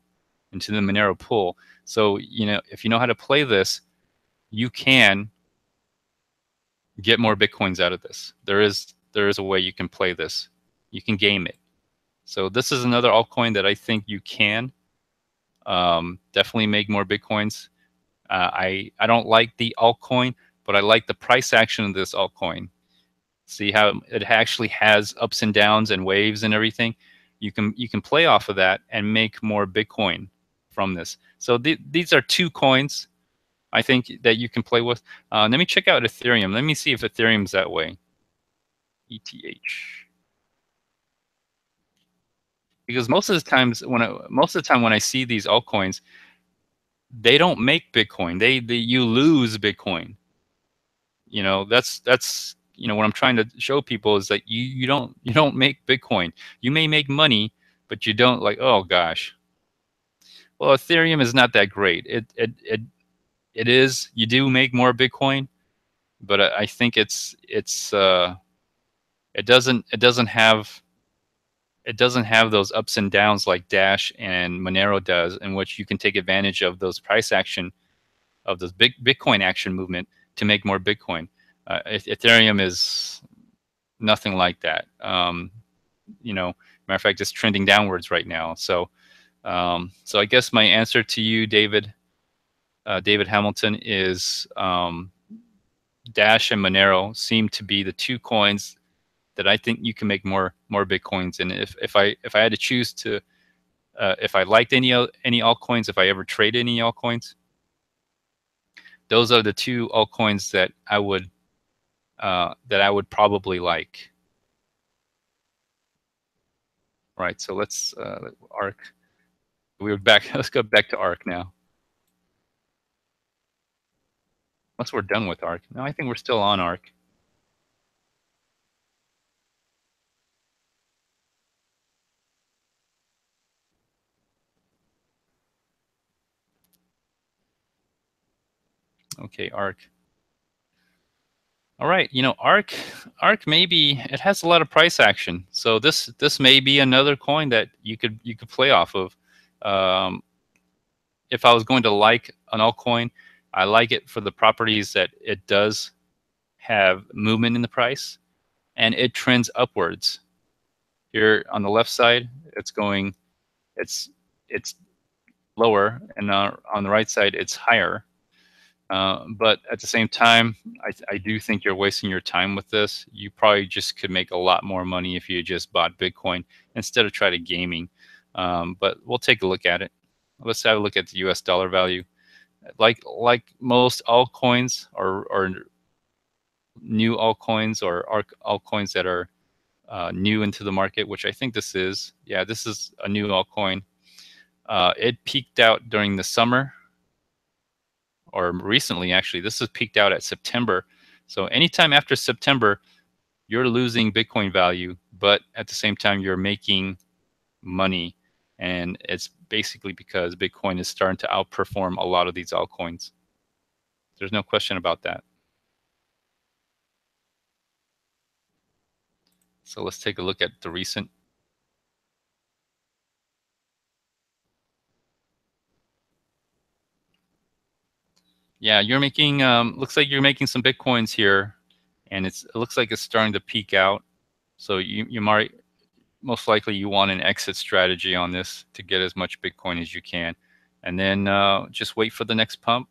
[SPEAKER 1] into the Monero pool. So, you know, if you know how to play this, you can get more Bitcoins out of this. There is a way you can play this. You can game it. So this is another altcoin that I think you can definitely make more Bitcoins. I don't like the altcoin, but I like the price action of this altcoin. See how it actually has ups and downs and waves and everything. You can play off of that and make more Bitcoin from this. So these are two coins I think that you can play with. Let me check out Ethereum. Let me see if Ethereum's that way. ETH. Because most of the time when I see these altcoins, they don't make Bitcoin. You lose Bitcoin. You know, that's you know what I'm trying to show people is that you don't make Bitcoin. You may make money, but you don't, like, oh gosh. Well, Ethereum is not that great. It is, you do make more Bitcoin, but I think it doesn't have those ups and downs like Dash and Monero does, in which you can take advantage of those price action of this big Bitcoin action movement to make more Bitcoin. Ethereum is nothing like that. You know, matter of fact, it's trending downwards right now. So, so I guess my answer to you, David Hamilton, is Dash and Monero seem to be the two coins that I think you can make more Bitcoins. And if I had to choose to, if I liked any altcoins, if I ever traded any altcoins, those are the two altcoins that I would probably like. Right. So let's ARC. We're back. Let's go back to ARC now. Unless we're done with ARC. No, I think we're still on ARC. Okay, ARC. All right, you know, ARC maybe it has a lot of price action. So this may be another coin that you could play off of. If I was going to like an altcoin, I like it for the properties that it does have movement in the price, and it trends upwards. Here on the left side, it's lower, and on the right side, it's higher. But at the same time, I do think you're wasting your time with this. You probably just could make a lot more money if you just bought Bitcoin instead of try to gaming. But we'll take a look at it. Let's have a look at the US dollar value. Like most altcoins or new altcoins or altcoins that are new into the market, which I think this is. Yeah, this is a new altcoin. It peaked out during the summer, or recently actually. This has peaked out at September. So anytime after September, you're losing Bitcoin value, but at the same time, you're making money. And it's basically because Bitcoin is starting to outperform a lot of these altcoins. There's no question about that. So let's take a look at the recent. Yeah, you're making, looks like you're making some Bitcoins here, and it looks like it's starting to peak out. So you might, most likely you want an exit strategy on this to get as much Bitcoin as you can. And then just wait for the next pump.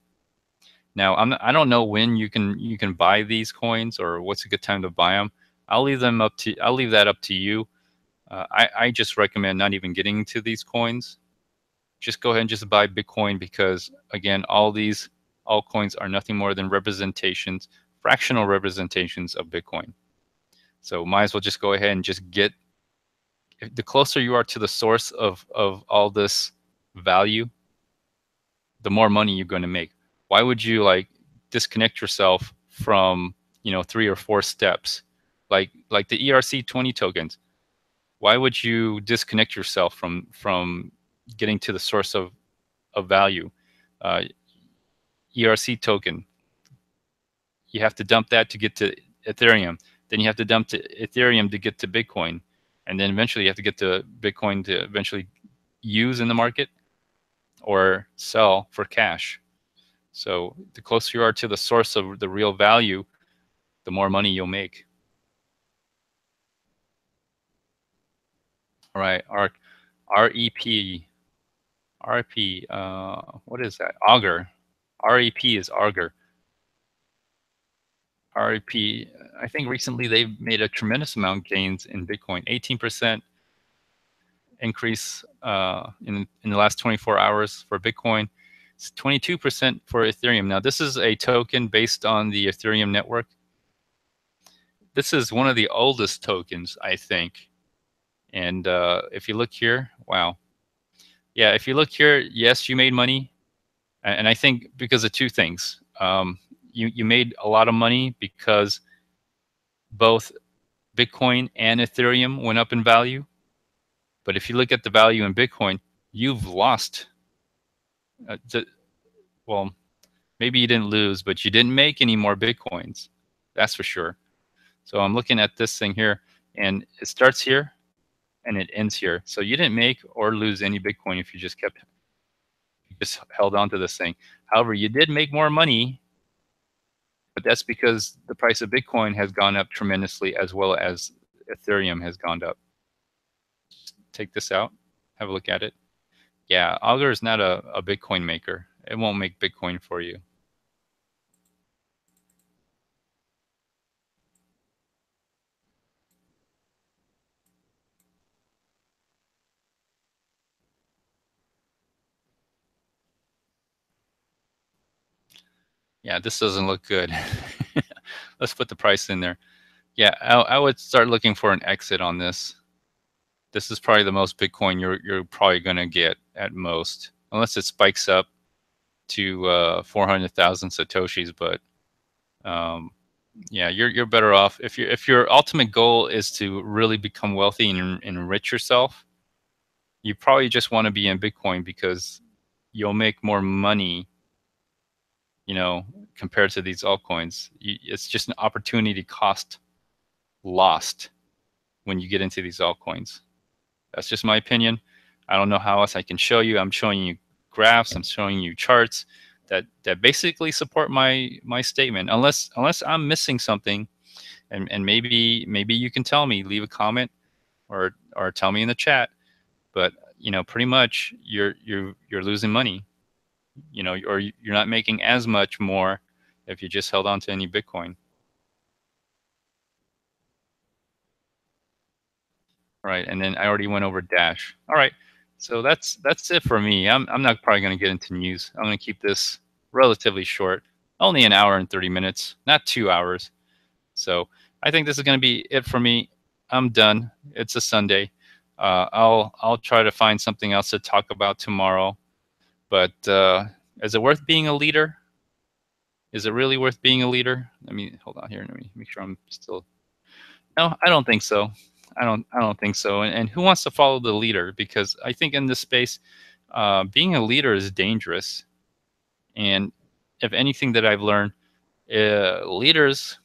[SPEAKER 1] Now, I don't know when you can buy these coins or what's a good time to buy them. I'll leave that up to you. I just recommend not even getting into these coins. Just go ahead and just buy Bitcoin because again, all these altcoins are nothing more than representations, fractional representations of Bitcoin. So might as well just go ahead and just get. The closer you are to the source of all this value, the more money you're going to make. Why would you like disconnect yourself from 3 or 4 steps, like the ERC20 tokens? Why would you disconnect yourself from getting to the source of value? Uh, ERC token, you have to dump that to get to Ethereum. Then you have to dump to Ethereum to get to Bitcoin, and then eventually you have to get to Bitcoin to eventually use in the market or sell for cash. So the closer you are to the source of the real value, the more money you'll make. All right, REP, RP, what is that? Augur. REP is Augur. REP, I think recently they've made a tremendous amount of gains in Bitcoin, 18% increase in the last 24 hours for Bitcoin. It's 22% for Ethereum. Now, this is a token based on the Ethereum network. This is one of the oldest tokens, I think. And if you look here, wow. Yeah, if you look here, yes, you made money. And I think because of 2 things. You made a lot of money because both Bitcoin and Ethereum went up in value. But if you look at the value in Bitcoin, you've lost. Well, maybe you didn't lose, but you didn't make any more Bitcoins. That's for sure. So I'm looking at this thing here, and it starts here and it ends here. So you didn't make or lose any Bitcoin if you just held on to this thing. However, you did make more money, but that's because the price of Bitcoin has gone up tremendously as well as Ethereum has gone up. Take this out, have a look at it. Yeah, Augur is not a Bitcoin maker. It won't make Bitcoin for you. Yeah, this doesn't look good. Let's put the price in there. Yeah, I would start looking for an exit on this. This is probably the most Bitcoin you're probably going to get at most, unless it spikes up to 400,000 satoshis. But yeah, you're better off if your ultimate goal is to really become wealthy and enrich yourself. You probably just want to be in Bitcoin because you'll make more money, compared to these altcoins. It's just an opportunity cost lost when you get into these altcoins. That's just my opinion. I don't know how else I can show you. I'm showing you graphs. I'm showing you charts that basically support my statement. Unless I'm missing something, and maybe you can tell me, leave a comment, or tell me in the chat. But pretty much you're losing money. Or you're not making as much more if you just held on to any Bitcoin. Right, and then I already went over Dash. All right, so that's it for me. I'm not probably going to get into news. I'm going to keep this relatively short, only an hour and 30 minutes, not 2 hours. So I think this is going to be it for me. I'm done. It's a Sunday. I'll try to find something else to talk about tomorrow. But is it worth being a leader? Is it really worth being a leader? Let me hold on here. Let me make sure I'm still. No, I don't think so. I don't think so. And who wants to follow the leader? Because I think in this space, being a leader is dangerous. And if anything that I've learned, leaders,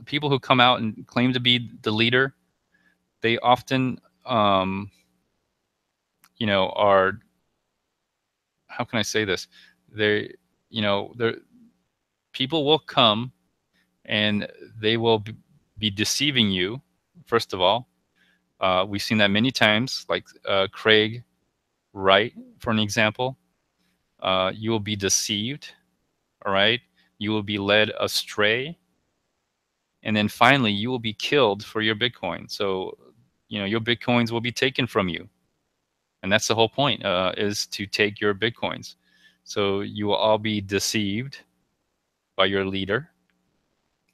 [SPEAKER 1] people who come out and claim to be the leader, they often, are. How can I say this? They, they're people will come and they will be deceiving you. First of all, we've seen that many times, like Craig Wright, for an example. you will be deceived. All right. You will be led astray. And then finally, you will be killed for your Bitcoin. So, your Bitcoins will be taken from you. And that's the whole point, is to take your Bitcoins. So you will all be deceived by your leader,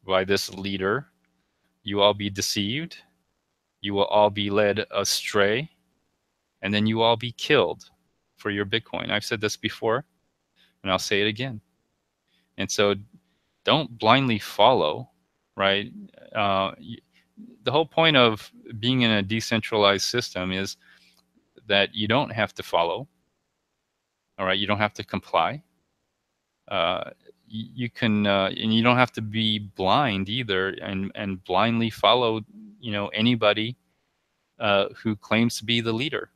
[SPEAKER 1] by this leader. You will all be deceived. You will all be led astray. And then you will all be killed for your Bitcoin. I've said this before, and I'll say it again. And so don't blindly follow, right? The whole point of being in a decentralized system is that you don't have to follow. All right, you don't have to comply. You can, and you don't have to be blind either, and blindly follow, anybody who claims to be the leader,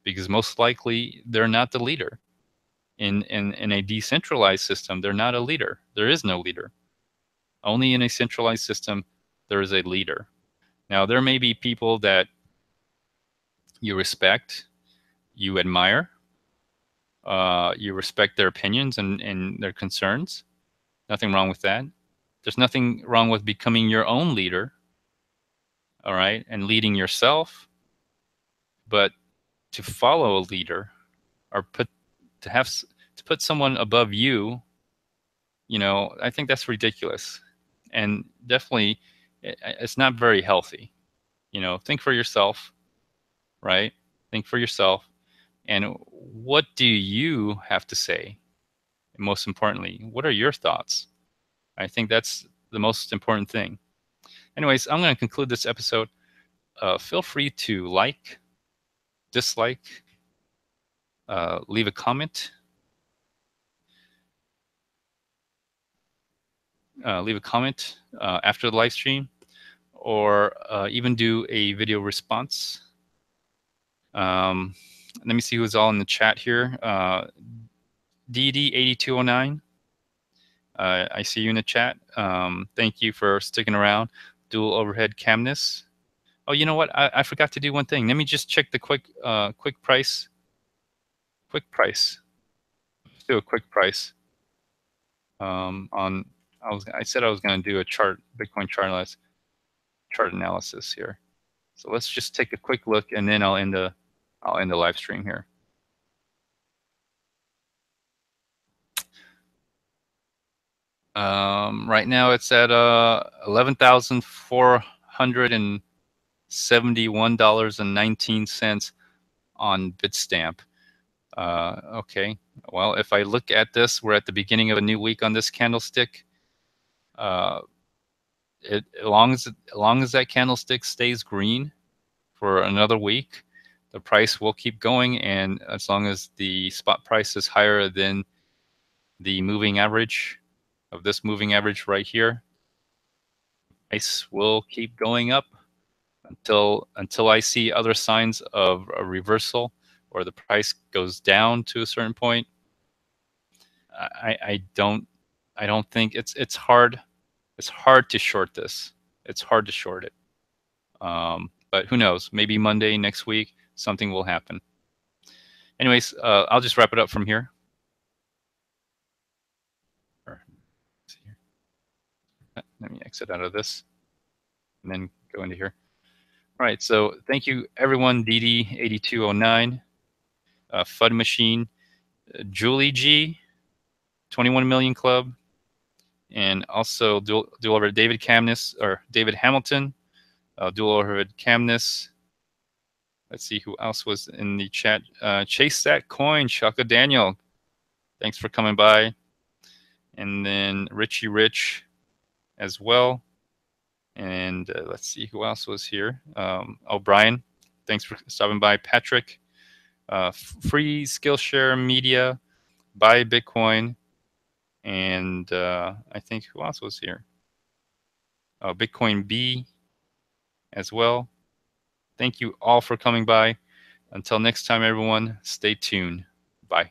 [SPEAKER 1] because most likely they're not the leader. In a decentralized system, they're not a leader. There is no leader. Only in a centralized system, there is a leader. Now, there may be people that you respect, you admire, you respect their opinions and their concerns. Nothing wrong with that. There's nothing wrong with becoming your own leader, all right, and leading yourself. But to follow a leader, or to put someone above you, I think that's ridiculous, and definitely it's not very healthy. Think for yourself, right? Think for yourself, and what do you have to say? And most importantly, what are your thoughts? I think that's the most important thing. Anyways, I'm going to conclude this episode. Feel free to like, dislike, leave a comment, after the live stream, or even do a video response. Let me see who's all in the chat here. DD8209, I see you in the chat. Thank you for sticking around. Dual overhead camness. Oh, you know what? I forgot to do one thing. Let me just check the quick price. Quick price. Let's do a quick price. I said I was going to do a Bitcoin chart analysis here. So let's just take a quick look, and then I'll end the live stream here. Right now it's at $11,471.19 on Bitstamp. Okay, well, if I look at this, we're at the beginning of a new week on this candlestick. As long as that candlestick stays green for another week, the price will keep going, and as long as the spot price is higher than the moving average of this moving average right here, price will keep going up until I see other signs of a reversal, or the price goes down to a certain point. I don't think it's hard. It's hard to short this. It's hard to short it. But who knows? Maybe Monday next week something will happen. Anyways, I'll just wrap it up from here. Let me exit out of this and then go into here. All right, so thank you everyone. DD8209, FUD Machine, Julie G, 21 Million Club, and also dual overhead David Hamilton, dual overhead Camness. Let's see who else was in the chat. Chase that coin, Shaka Daniel. Thanks for coming by. And then Richie Rich as well. And let's see who else was here. Brian, thanks for stopping by. Patrick, Free Skillshare Media, Buy Bitcoin, and I think who else was here? Bitcoin B as well. Thank you all for coming by. Until next time, everyone, stay tuned. Bye.